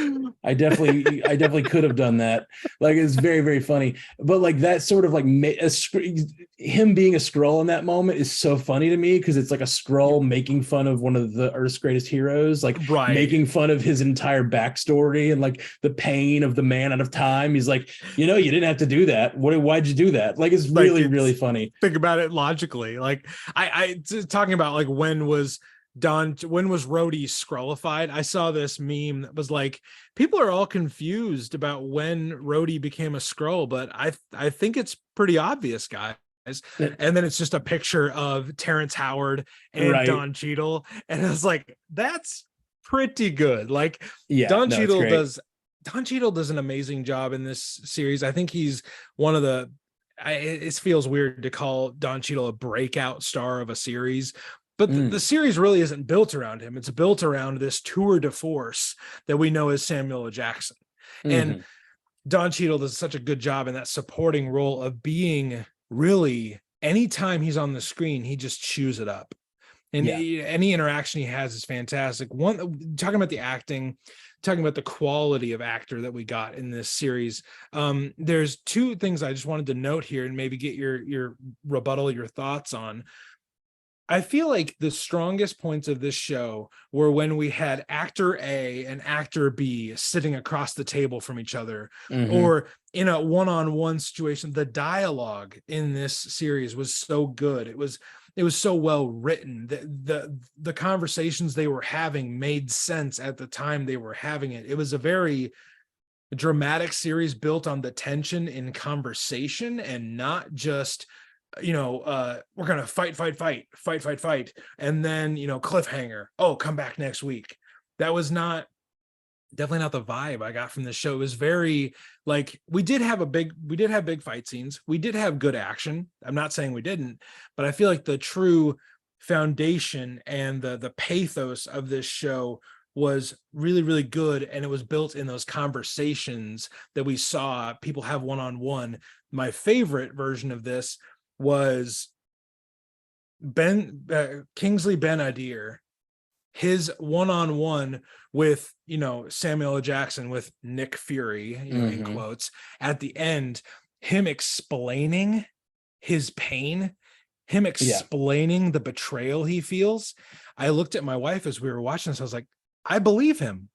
I definitely could have done that. Like, it's very, very funny. But like that sort of like him being a Skrull in that moment is so funny to me, because it's like a Skrull making fun of one of the Earth's greatest heroes, like making fun of his entire backstory and like the pain of the man out of time. He's like, you didn't have to do that. Why'd you do that? Like, it's really, really funny. Think about it logically. Like I talking about like when was Rhodey Skrullified? I saw this meme that was like, people are all confused about when Rhodey became a Skrull, but I think it's pretty obvious, guys. And then it's just a picture of Terrence Howard and Don Cheadle, and it's like, that's pretty good. Like, Don Cheadle does an amazing job in this series. I think he's one of the it feels weird to call Don Cheadle a breakout star of a series, but the Mm. series really isn't built around him. It's built around this tour de force that we know as Samuel L. Jackson. And Mhm. Don Cheadle does such a good job in that supporting role of being really, anytime he's on the screen, he just chews it up. And Yeah. any interaction he has is fantastic. One, talking about the acting, talking about the quality of actor that we got in this series. There's two things I just wanted to note here and maybe get your rebuttal, your thoughts on. I feel like the strongest points of this show were when we had actor A and actor B sitting across the table from each other, Mhm. or in a one-on-one situation. The dialogue in this series was so good. It was so well written. The conversations they were having made sense at the time they were having it. It was a very dramatic series built on the tension in conversation and not just we're gonna fight, and then cliffhanger, oh, come back next week. That was definitely not the vibe I got from the show. It was very, like, we did have big fight scenes, we did have good action, I'm not saying we didn't, but I feel like the true foundation and the pathos of this show was really, really good, and it was built in those conversations that we saw people have one-on-one. My favorite version of this was Kingsley Ben-Adir, his one-on-one with Samuel L. Jackson, with Nick Fury, in Mhm. quotes, at the end, him explaining his pain, him Yeah. explaining the betrayal he feels. I looked at my wife as we were watching this. I was like, I believe him.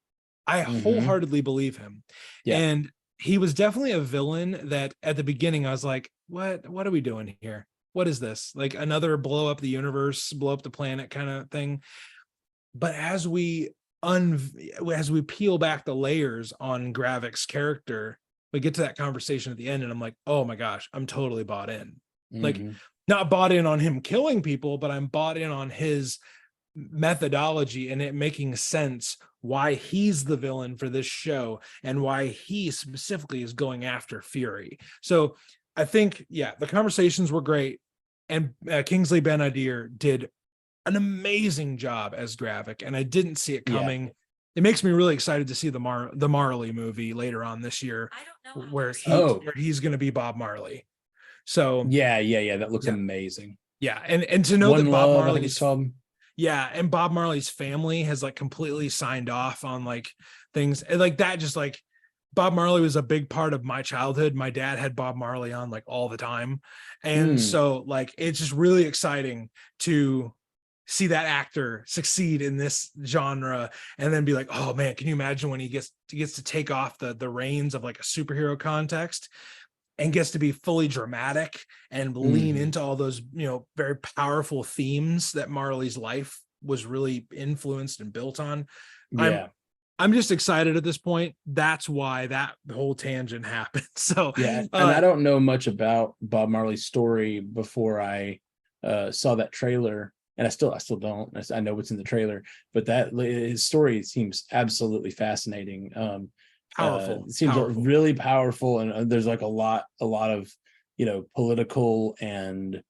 I Mhm. wholeheartedly believe him. Yeah. And he was definitely a villain that at the beginning I was like, what are we doing here? What is this? Like another blow up the universe, blow up the planet kind of thing. But as we peel back the layers on Gravik's character, we get to that conversation at the end, and I'm like, oh my gosh, I'm totally bought in. Like, Mhm. not bought in on him killing people, but I'm bought in on his methodology and it making sense why he's the villain for this show and why he specifically is going after Fury. So I think, yeah, the conversations were great, and Kingsley Ben-Adir did an amazing job as Gravik, and I didn't see it Yeah. coming. It makes me really excited to see the Marley movie later on this year, where Oh. he's going to be Bob Marley. So Yeah. That looks yeah, amazing. yeah, and to know One that Bob Love, I think it's Marley's called. yeah, and Bob Marley's family has like completely signed off on like things, and like that, just like Bob Marley was a big part of my childhood. My dad had Bob Marley on like all the time. And Mm. so like it's just really exciting to see that actor succeed in this genre, and then be like, oh man, can you imagine when he gets to take off the reins of like a superhero context and gets to be fully dramatic and lean Mhm. into all those very powerful themes that Marley's life was really influenced and built on. Yeah. I'm just excited at this point. That's why that whole tangent happened. So Yeah. And I don't know much about Bob Marley's story before I saw that trailer. And I still don't. I know what's in the trailer, but that his story seems absolutely fascinating. powerful, It seems really powerful, and there's like a lot of political and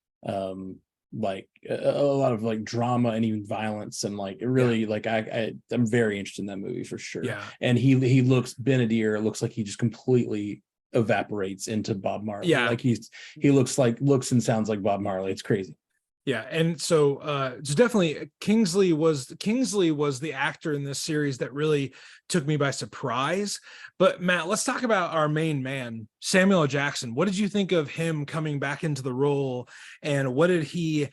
like a lot of like drama and even violence, and like it really like I'm very interested in that movie for sure. Yeah. And he looks, Ben-Adir looks like he just completely evaporates into Bob Marley. Yeah. Like he looks and sounds like Bob Marley. It's crazy. Yeah, and so it's definitely Kingsley was the actor in this series that really took me by surprise. But Matt, let's talk about our main man, Samuel L. Jackson. What did you think of him coming back into the role, and what did he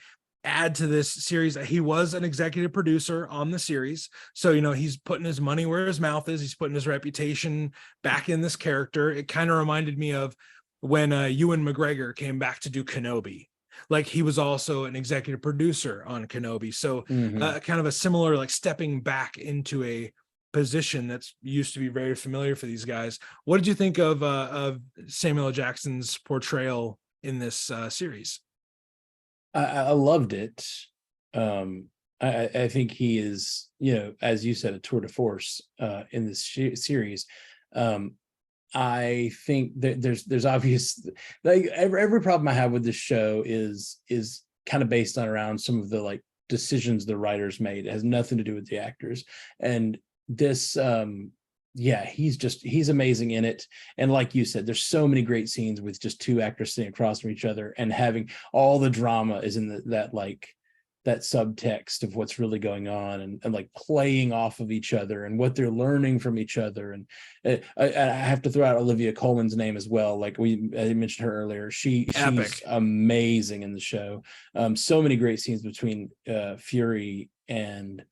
add to this series? He was an executive producer on the series, so he's putting his money where his mouth is. He's putting his reputation back in this character. It kind of reminded me of when Ewan McGregor came back to do Kenobi. Like, he was also an executive producer on Kenobi. So kind of a similar, like, stepping back into a position that's used to be very familiar for these guys. What did you think of Samuel L. Jackson's portrayal in this series? I loved it. I think he is, as you said, a tour de force in this series. I think that there's obvious, like every problem I have with this show is kind of based on around some of the like decisions the writers made. It has nothing to do with the actors. And this yeah, he's amazing in it. And like you said, there's so many great scenes with just two actors sitting across from each other and having all the drama is in that subtext of what's really going on, and like playing off of each other and what they're learning from each other. And I have to throw out Olivia Colman's name as well. Like I mentioned her earlier. She's amazing in the show. So many great scenes between Fury and,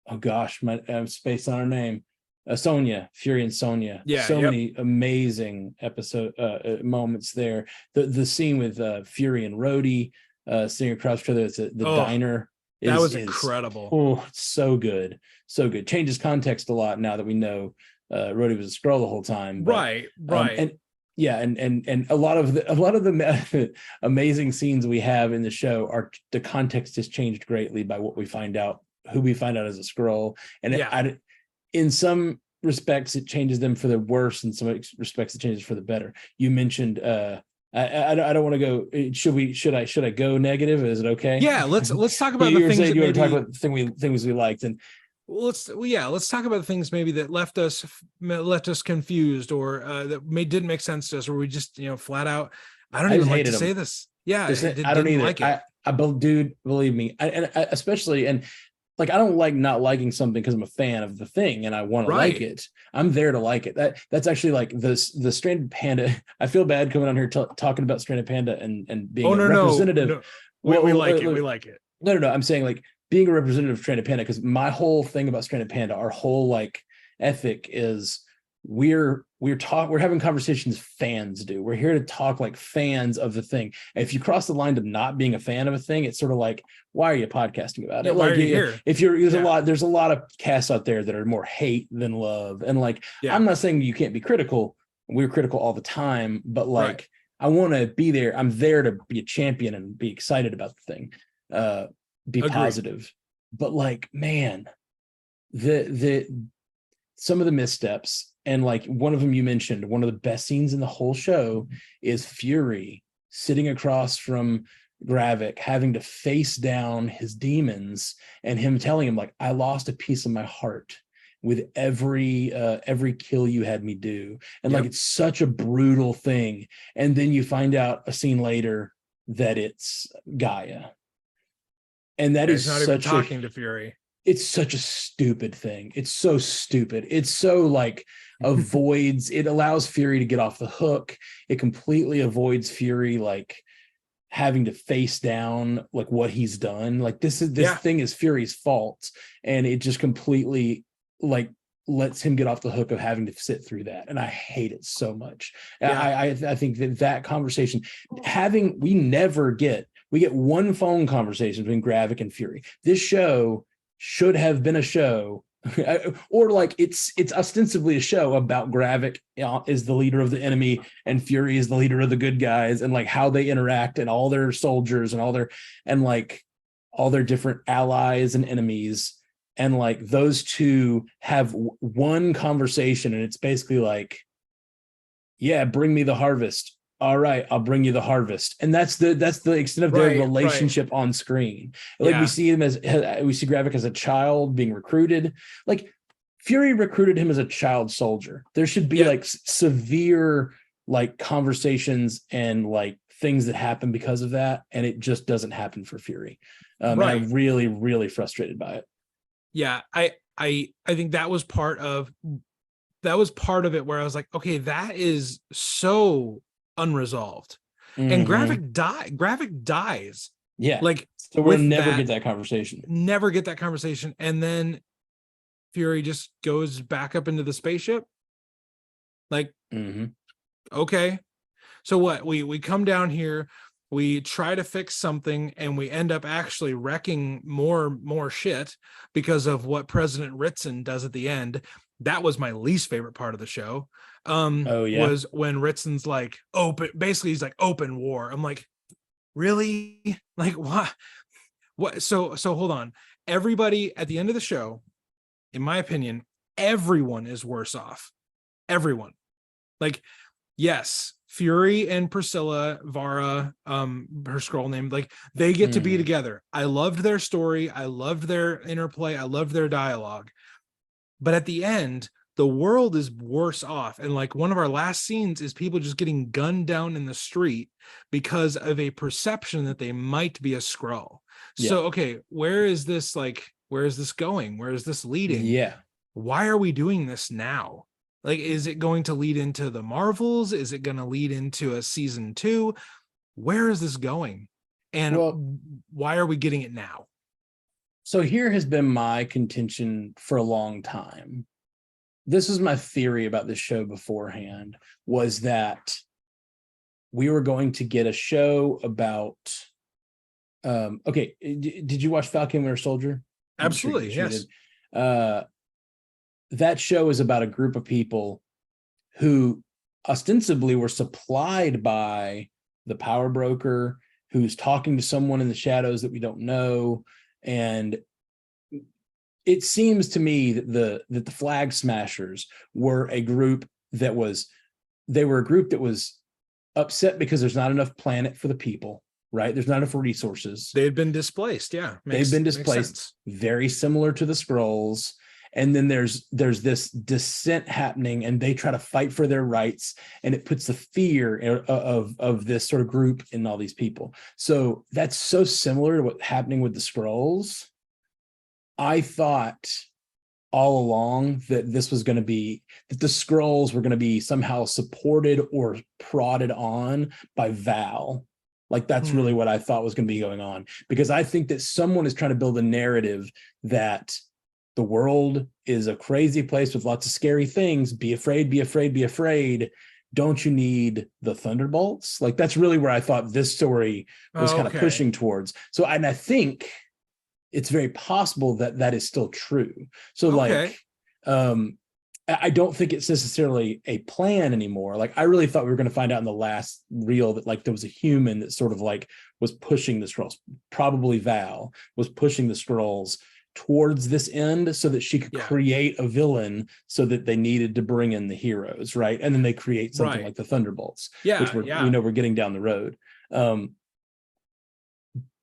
oh gosh, I'm spaced on her name. Fury and Sonya. Yeah, many amazing moments there. The scene with Fury and Rhodey sitting across each other at the diner. That was incredible. Oh, so good. Changes context a lot now that we know Rhodey was a Skrull the whole time. But, right. And a lot of the amazing scenes we have in the show are, the context has changed greatly by what we find out, who we find out as a Skrull. And in some respects, it changes them for the worse. In some respects, it changes for the better. You mentioned, I don't want to go. Should I go negative? Is it okay? Yeah, let's talk about the things. You want to talk about things we liked, and let's talk about the things maybe that left us confused, or that didn't make sense to us, or we just flat out. I don't even like to say this. Yeah, I don't either. Like it. Dude, believe me, especially and. Like, I don't like not liking something because I'm a fan of the thing and I want to like it. I'm there to like it. That's actually like the Stranded Panda. I feel bad coming on here talking about Stranded Panda and being a representative. No. We like it. No. I'm saying like being a representative of Stranded Panda, because my whole thing about Stranded Panda, our whole like ethic is we're having conversations fans do. We're here to talk like fans of the thing. And if you cross the line to not being a fan of a thing, it's sort of like, why are you podcasting about it? Why like are you here? If there's a lot of casts out there that are more hate than love. And like, I'm not saying you can't be critical. We're critical all the time, but like, I want to be there. I'm there to be a champion and be excited about the thing, be positive. But like, man, some of the missteps, and like one of them you mentioned, one of the best scenes in the whole show is Fury sitting across from Gravik, having to face down his demons, and him telling him like, I lost a piece of my heart with every kill you had me do. And like, it's such a brutal thing. And then you find out a scene later that it's Gaia. And that is not even talking to Fury. It's such a stupid thing. It's so stupid. It's so like it allows Fury to get off the hook. It completely avoids Fury like having to face down like what he's done. Like this thing is Fury's fault, and it just completely like lets him get off the hook of having to sit through that. And I hate it so much. I think that conversation we get one phone conversation between Gravik and Fury. This show should have been a show, or like it's ostensibly a show about Gravik is the leader of the enemy and Fury is the leader of the good guys, and like how they interact and all their soldiers and all their different allies and enemies. And like those two have one conversation, and it's basically like, yeah, bring me the harvest. All right, I'll bring you the harvest. And that's the extent of their relationship on screen. Like we see Gravik as a child being recruited. Like Fury recruited him as a child soldier. There should be like severe like conversations and like things that happen because of that. And it just doesn't happen for Fury. And I'm really, really frustrated by it. Yeah, I think that was part of it where I was like, okay, that is so unresolved. And Gravik dies. Yeah, like so we'll never get that conversation. And then Fury just goes back up into the spaceship. Like, okay, so what? We come down here, we try to fix something, and we end up actually wrecking more shit because of what President Ritson does at the end. That was my least favorite part of the show. Was when Ritson's like he's like open war. I'm like, really? Like what? So hold on. Everybody at the end of the show, in my opinion, everyone is worse off. Everyone. Like, yes, Fury and Priscilla, Vara, her scroll name, like they get to be together. I loved their story. I loved their interplay. I loved their dialogue. But at the end, the world is worse off. And like one of our last scenes is people just getting gunned down in the street because of a perception that they might be a Skrull. Yeah. So, okay, where is this going? Where is this leading? Yeah. Why are we doing this now? Like, is it going to lead into the Marvels? Is it going to lead into a season 2? Where is this going? And why are we getting it now? So here has been my contention for a long time. This was my theory about this show beforehand, was that we were going to get a show about, okay, did you watch Falcon Winter Soldier? Absolutely, yes. That show is about a group of people who ostensibly were supplied by the power broker who's talking to someone in the shadows that we don't know. And it seems to me that the Flag Smashers were a group that was upset because there's not enough planet for the people, right? There's not enough resources. They've been displaced. Yeah. They've been displaced, very similar to the Skrulls. And then there's this dissent happening, and they try to fight for their rights, and it puts the fear of this sort of group in all these people. So that's so similar to what's happening with the Skrulls. I thought all along that this was going to be, that the Skrulls were going to be somehow supported or prodded on by Val. Like that's really what I thought was going to be going on, because I think that someone is trying to build a narrative that the world is a crazy place with lots of scary things. Be afraid, be afraid, be afraid. Don't you need the Thunderbolts? Like that's really where I thought this story was kind of pushing towards. So, and I think it's very possible that that is still true. So like, I don't think it's necessarily a plan anymore. Like I really thought we were going to find out in the last reel that like there was a human that sort of like was pushing the Skrulls. Probably Val was pushing the Skrulls towards this end so that she could create a villain, so that they needed to bring in the heroes, right? And then they create something like the Thunderbolts, which we know we're getting down the road.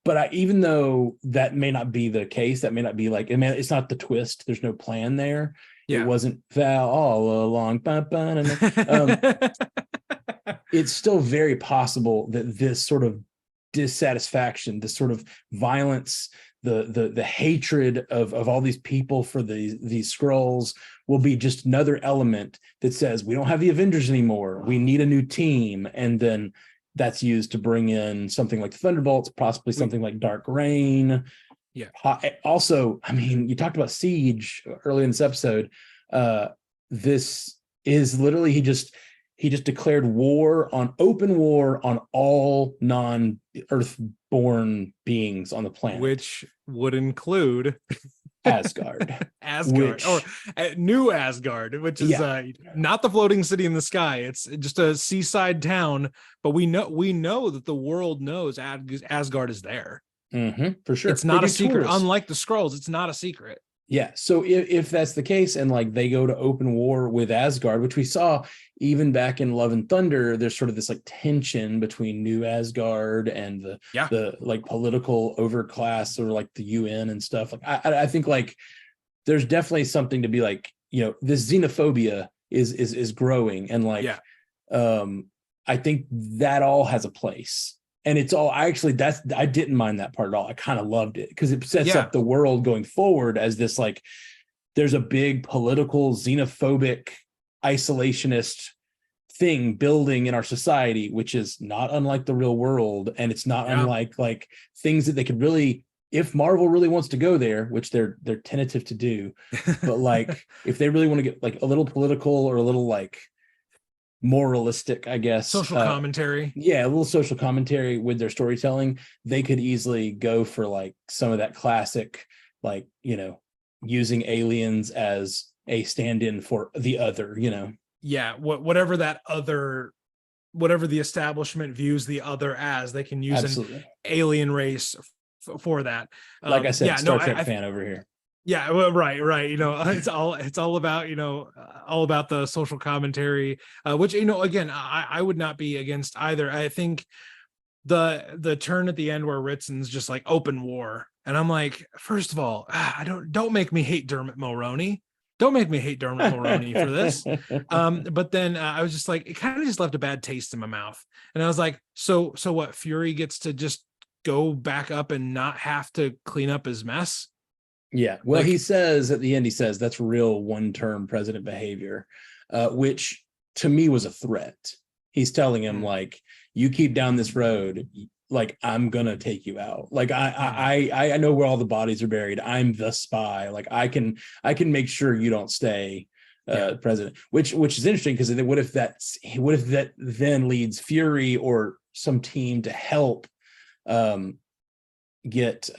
But even though that may not be the case, that may not be like, it's not the twist. There's no plan there. It wasn't Val all along. It's still very possible that this sort of dissatisfaction, this sort of violence, the hatred of all these people for these Skrulls will be just another element that says we don't have the Avengers anymore. We need a new team, and then that's used to bring in something like the Thunderbolts, possibly something like Dark Reign. Yeah. Also, I mean, you talked about Siege early in this episode. This is literally he just declared open war on all non-Earth-born beings on the planet, which would include Asgard, or New Asgard, which is not the floating city in the sky. It's just a seaside town, but we know that the world knows Asgard is there. For sure, it's not a secret. Unlike the Skrulls, it's not a secret. Yeah. So if that's the case, and like they go to open war with Asgard, which we saw even back in Love and Thunder, there's sort of this like tension between New Asgard and the like political overclass, or like the UN and stuff. Like I think like there's definitely something to be like, this xenophobia is growing, and like I think that all has a place. And it's all I didn't mind that part at all. I kind of loved it because it sets up the world going forward as this, like, there's a big political, xenophobic, isolationist thing building in our society, which is not unlike the real world. And it's not unlike like things that they could really, if Marvel really wants to go there, which they're tentative to do, but like if they really want to get like a little political or a little like moralistic, I guess, social commentary, a little social commentary with their storytelling, they could easily go for like some of that classic, like, using aliens as a stand-in for the other, whatever the establishment views the other as, they can use an alien race for that. Like I said, Star Trek fan over here. Yeah, well, right. It's all about, all about the social commentary, which, again, I would not be against either. I think the turn at the end where Ritzen's just like open war, and I'm like, first of all, I don't make me hate Dermot Mulroney. Don't make me hate Dermot Mulroney for this. But then I was just like, it kind of just left a bad taste in my mouth, and I was like, so what? Fury gets to just go back up and not have to clean up his mess. Yeah. Well, he says at the end, that's real one-term president behavior, which to me was a threat. He's telling him, like, you keep down this road, like, I'm gonna take you out. Like, I know where all the bodies are buried. I'm the spy. Like, I can make sure you don't stay president. Which is interesting, because what if that then leads Fury or some team to help get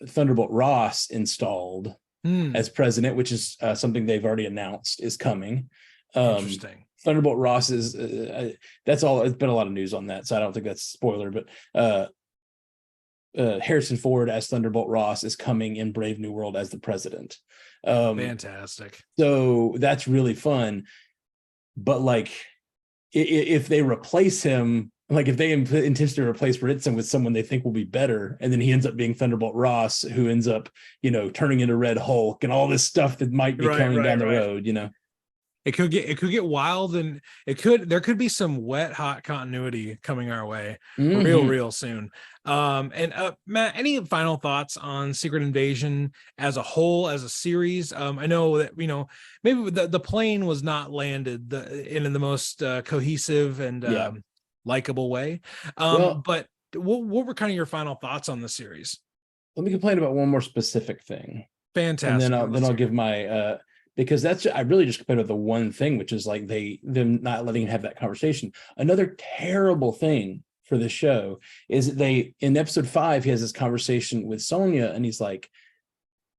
Thunderbolt Ross installed as president, which is something they've already announced is coming. Interesting. Thunderbolt Ross is that's all. It's been a lot of news on that, so I don't think that's a spoiler. But Harrison Ford as Thunderbolt Ross is coming in Brave New World as the president. Fantastic. So that's really fun. But like, if they replace him, like if they intentionally replace Ritson with someone they think will be better, and then he ends up being Thunderbolt Ross, who ends up, turning into Red Hulk and all this stuff that might be coming down the road, It could get wild, and there could be some wet hot continuity coming our way real soon. And Matt, any final thoughts on Secret Invasion as a whole, as a series? I know that maybe the plane was not landed in the most cohesive and likable way. But what were kind of your final thoughts on the series? Let me complain about one more specific thing. Fantastic. And then I'll give my because I really just complained about the one thing, which is like them not letting him have that conversation. Another terrible thing for this show is that in episode 5, he has this conversation with Sonya, and he's like,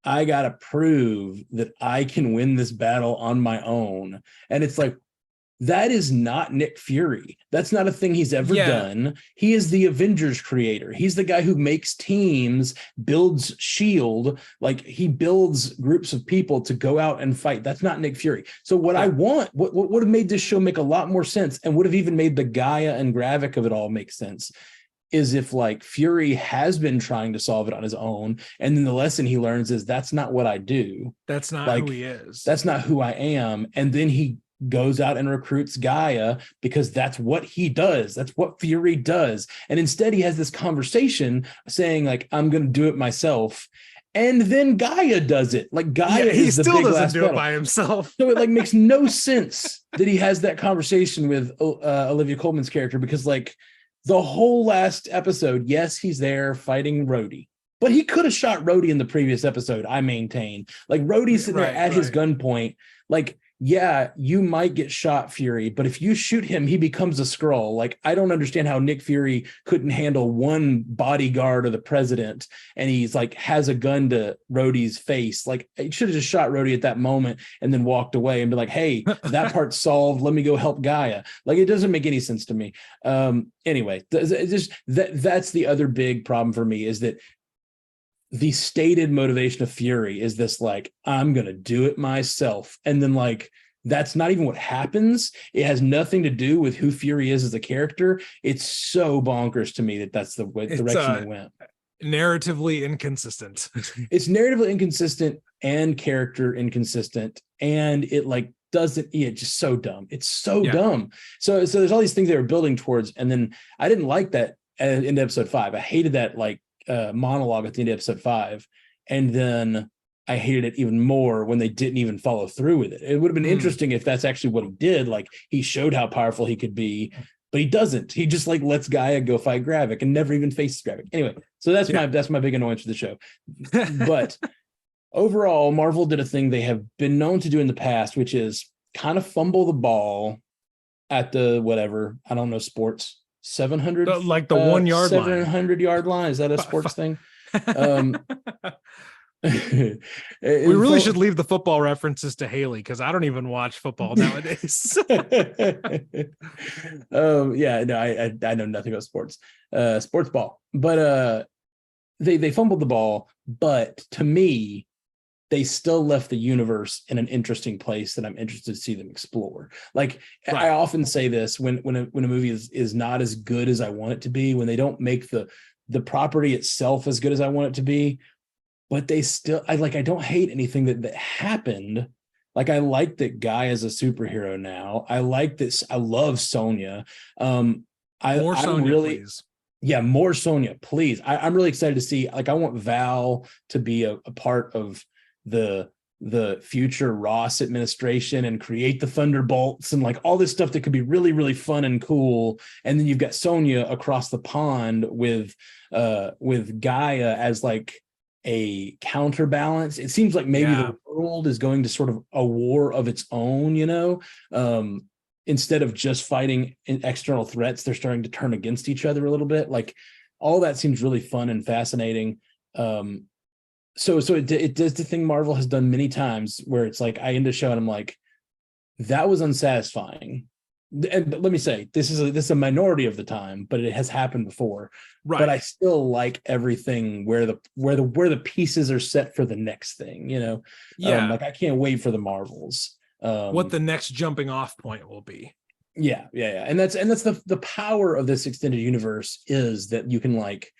I gotta prove that I can win this battle on my own. And it's like, that is not Nick Fury. That's not a thing he's ever done. He is the Avengers creator. He's the guy who makes teams, builds S.H.I.E.L.D. Like, he builds groups of people to go out and fight. That's not Nick Fury. So what would have made this show make a lot more sense, and would have even made the Gaia and Gravik of it all make sense, is if like Fury has been trying to solve it on his own, and then the lesson he learns is that's not what I do. That's not who he is. That's not who I am. And then he goes out and recruits Gaia because that's what he does. That's what Fury does. And instead he has this conversation saying like, I'm going to do it myself. And then Gaia does it. Like Gaia is the big last battle. He still doesn't do it by himself. So it like makes no sense that he has that conversation with Olivia Colman's character, because like the whole last episode, yes, he's there fighting Rhodey, but he could have shot Rhodey in the previous episode. I maintain, like, Rhodey's sitting there at his gunpoint, like, yeah, you might get shot, Fury, but if you shoot him, he becomes a Skrull. Like, I don't understand how Nick Fury couldn't handle one bodyguard of the president, and he's like has a gun to Rhodey's face. Like, he should have just shot Rhodey at that moment and then walked away and be like, hey, that part's solved. Let me go help Gaia. Like, it doesn't make any sense to me. Anyway, that's the other big problem for me, is that the stated motivation of Fury is this, like, I'm going to do it myself. And then, like, that's not even what happens. It has nothing to do with who Fury is as a character. It's so bonkers to me that that's the direction they went. Narratively inconsistent. It's narratively inconsistent and character inconsistent. And it, like, doesn't, just so dumb. It's so dumb. So there's all these things they were building towards. And then I didn't like that in episode 5. I hated that, like, monologue at the end of episode 5, and then I hated it even more when they didn't even follow through with it. It would have been interesting if that's actually what he did. Like, he showed how powerful he could be, but he doesn't. He just like lets Gaia go fight Gravik and never even faces Gravik. Anyway, so that's my big annoyance for the show. But overall, Marvel did a thing they have been known to do in the past, which is kind of fumble the ball at the whatever, I don't know, sports 700, like the 1 yard line, 700 yard line. Is that a sports thing? We really should leave the football references to Haley, because I don't even watch football nowadays. Yeah, no, I know nothing about sports ball, but they fumbled the ball. But to me, they still left the universe in an interesting place that I'm interested to see them explore. Like Right. I often say this when a movie is not as good as I want it to be, when they don't make the property itself as good as I want it to be, but they still, I don't hate anything that happened. Like I like that Guy is a superhero now. I like this. I love Sonya. More Sonya, please. Yeah, more Sonya, please. I'm really excited to see. Like, I want Val to be a part of the future Ross administration and create the Thunderbolts and like all this stuff that could be really, really fun and cool. And then you've got Sonya across the pond with Gaia as like a counterbalance. It seems like maybe the world is going to sort of a war of its own, you know. Instead of just fighting external threats, they're starting to turn against each other a little bit. Like all that seems really fun and fascinating. So it does the thing Marvel has done many times where it's like I end a show and I'm like, that was unsatisfying. And let me say, this is a minority of the time, but it has happened before. Right. But I still like everything where the pieces are set for the next thing, you know. Yeah. Like I can't wait for the Marvels. What the next jumping off point will be. Yeah. And that's the power of this extended universe is that you can like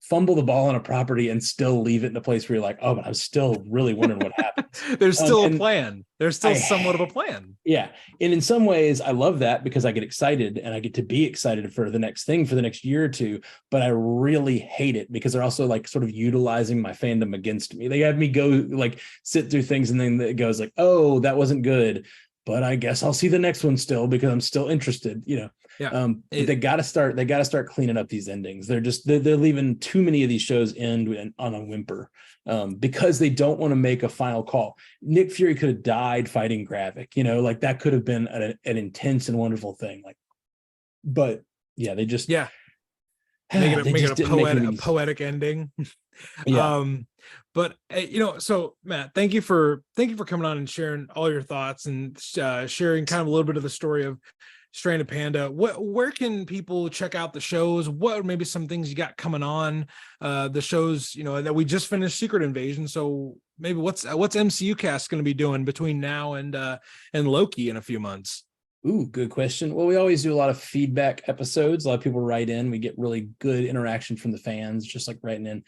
fumble the ball on a property and still leave it in a place where you're like, oh, but I'm still really wondering what happens. There's still a plan. There's still somewhat of a plan. Yeah. And in some ways I love that because I get excited and I get to be excited for the next thing for the next year or two, but I really hate it because they're also like sort of utilizing my fandom against me. They have me go like sit through things and then it goes like, oh, that wasn't good, but I guess I'll see the next one still because I'm still interested, you know. Yeah. They got to start cleaning up these endings. They're leaving too many of these shows end on a whimper because they don't want to make a final call. Nick Fury could have died fighting Gravik, you know, like that could have been an intense and wonderful thing. Like, but yeah, they just make it a poetic ending. Yeah. But you know, so Matt, thank you for coming on and sharing all your thoughts and sharing kind of a little bit of the story of Stranded Panda. Where can people check out the shows? What are maybe some things you got coming on the shows, you know, that we just finished Secret Invasion, so maybe what's MCU cast going to be doing between now and Loki in a few months? Ooh, good question. Well, we always do a lot of feedback episodes. A lot of people write in. We get really good interaction from the fans, just like writing in.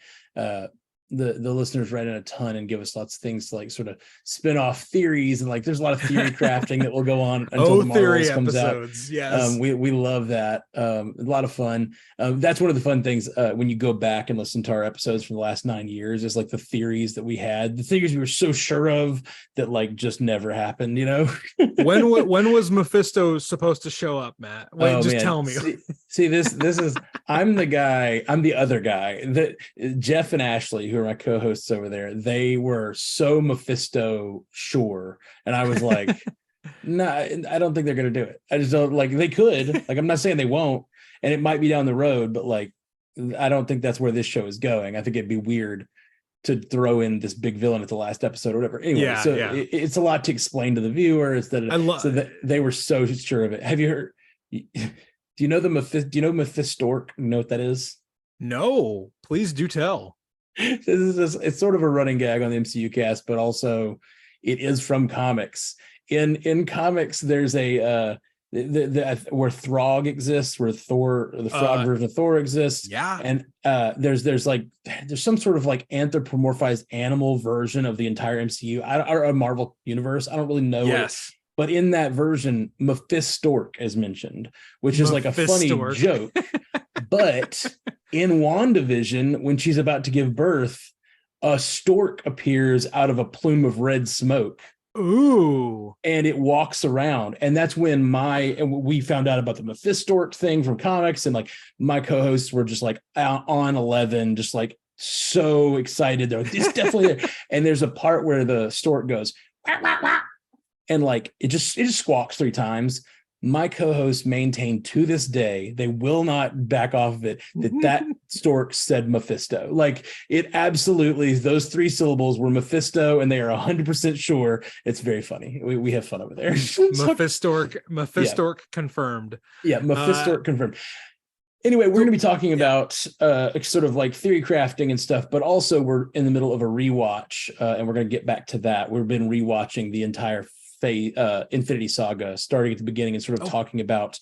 The listeners write in a ton and give us lots of things to like sort of spin off theories, and like there's a lot of theory crafting that will go on until the Marvels comes episodes. Out. Yes, we love that. A lot of fun. That's one of the fun things when you go back and listen to our episodes from the last 9 years is like the theories that we had, the theories we were so sure of that like just never happened. You know, when was Mephisto supposed to show up, Matt? Wait, tell me. See, this is I'm the other guy that Jeff and Ashley, who are my co-hosts over there, they were so Mephisto sure. And I was like, no, I don't think they're going to do it. I just don't like they could, like, I'm not saying they won't, and it might be down the road, but like, I don't think that's where this show is going. I think it'd be weird to throw in this big villain at the last episode or whatever. Anyway, it's a lot to explain to the viewers that they were so sure of it. Have you heard? Do you know Mephistork? You know what that is? No, please do tell. It's sort of a running gag on the MCU cast, but also it is from comics. In comics, there's a where Throg exists, where Thor, the frog version of Thor exists. Yeah, and there's some sort of like anthropomorphized animal version of the entire MCU or a Marvel universe. I don't really know. Yes. But in that version, Mephistork is mentioned, which is like a funny joke. But in WandaVision, when she's about to give birth, a stork appears out of a plume of red smoke. Ooh. And it walks around. And that's when we found out about the Mephistork thing from comics. And like my co-hosts were just like on 11, just like so excited. They're like, it's definitely there. And there's a part where the stork goes, wah, wah, wah. And like it just squawks 3 times. My co-hosts maintain to this day, they will not back off of it, that stork said Mephisto. Like it absolutely, those 3 syllables were Mephisto, and they are 100% sure. It's very funny. We have fun over there. Mephistork confirmed. Yeah, Mephistork confirmed. Anyway, we're going to be talking about sort of like theory crafting and stuff, but also we're in the middle of a rewatch, and we're going to get back to that. We've been rewatching the entire Infinity Saga, starting at the beginning and sort of talking about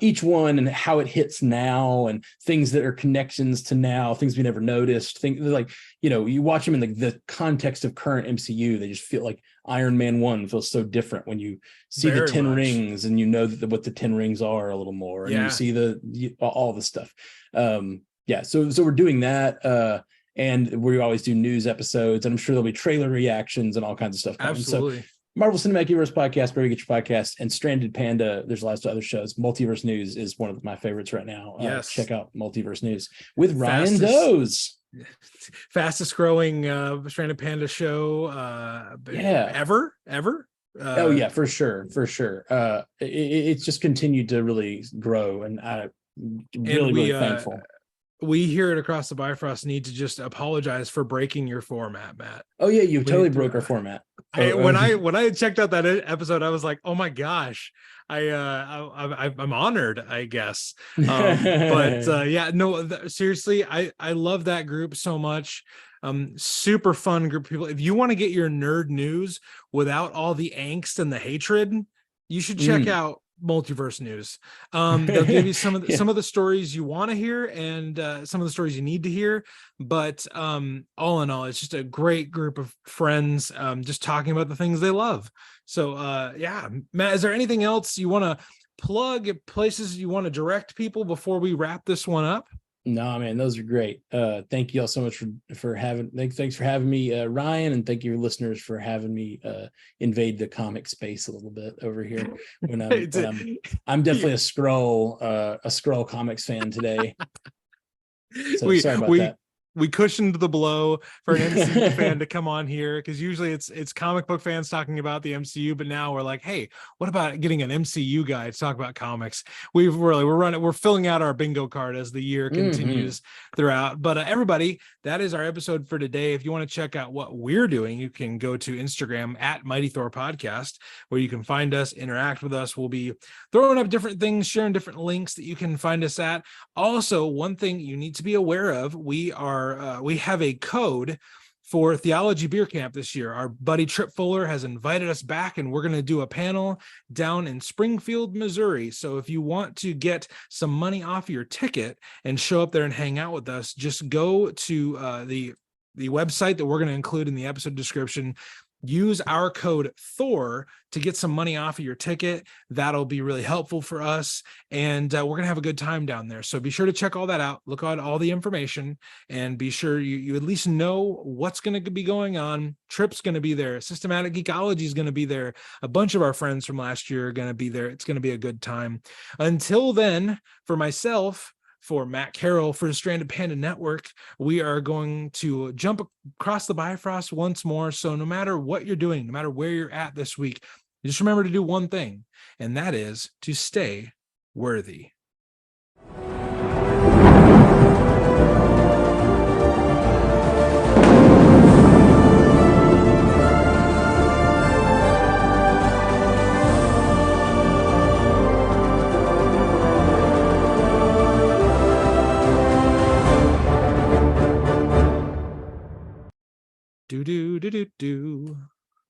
each one and how it hits now and things that are connections to now, things we never noticed, things like, you know, you watch them in the context of current MCU, they just feel like Iron Man 1 feels so different when you see the 10 rings and you know what the 10 rings are a little more, and you see all the stuff. So we're doing that, and we always do news episodes, and I'm sure there'll be trailer reactions and all kinds of stuff coming. Absolutely. So Marvel Cinematic Universe podcast, where you get your podcast, and Stranded Panda. There's lots of other shows. Multiverse News is one of my favorites right now. Yes. Check out Multiverse News with Ryan Doze. Fastest growing Stranded Panda show ever. Oh yeah, for sure. It's just continued to really grow, and I'm really thankful. We here at Across the Bifrost need to just apologize for breaking your format, Matt. Oh yeah, you totally broke our format. When I checked out that episode, I was like, oh my gosh, I'm honored, I guess. Seriously, I love that group so much. Super fun group of people. If you want to get your nerd news without all the angst and the hatred, you should check out Multiverse News. They'll give you some of the stories you want to hear and some of the stories you need to hear, but all in all, it's just a great group of friends just talking about the things they love. So Matt, is there anything else you want to plug, places you want to direct people before we wrap this one up? No, man, those are great. Thank you all so much for having. Thanks for having me, Ryan, and thank you, listeners, for having me invade the comic space a little bit over here. When I'm definitely a Skrull comics fan today. So sorry about that. We cushioned the blow for an MCU fan to come on here, because usually it's comic book fans talking about the MCU, but now we're like, hey, what about getting an MCU guy to talk about comics? We're filling out our bingo card as the year continues throughout. But everybody, that is our episode for today. If you want to check out what we're doing, you can go to Instagram at Mighty Thor Podcast, where you can find us, interact with us. We'll be throwing up different things, sharing different links that you can find us at. Also, one thing you need to be aware of, we have a code for Theology Beer Camp this year. Our buddy Trip Fuller has invited us back, and we're going to do a panel down in Springfield, Missouri. So if you want to get some money off your ticket and show up there and hang out with us, just go to the website that we're going to include in the episode description. Use our code Thor to get some money off of your ticket. That'll be really helpful for us. And we're going to have a good time down there. So be sure to check all that out. Look at all the information and be sure you at least know what's going to be going on. Trip's going to be there. Systematic Geekology is going to be there. A bunch of our friends from last year are going to be there. It's going to be a good time. Until then, for myself, for Matt Carroll, for the Stranded Panda Network, we are going to jump across the Bifrost once more. So no matter what you're doing, no matter where you're at this week, just remember to do one thing, and that is to stay worthy. Do do do do do.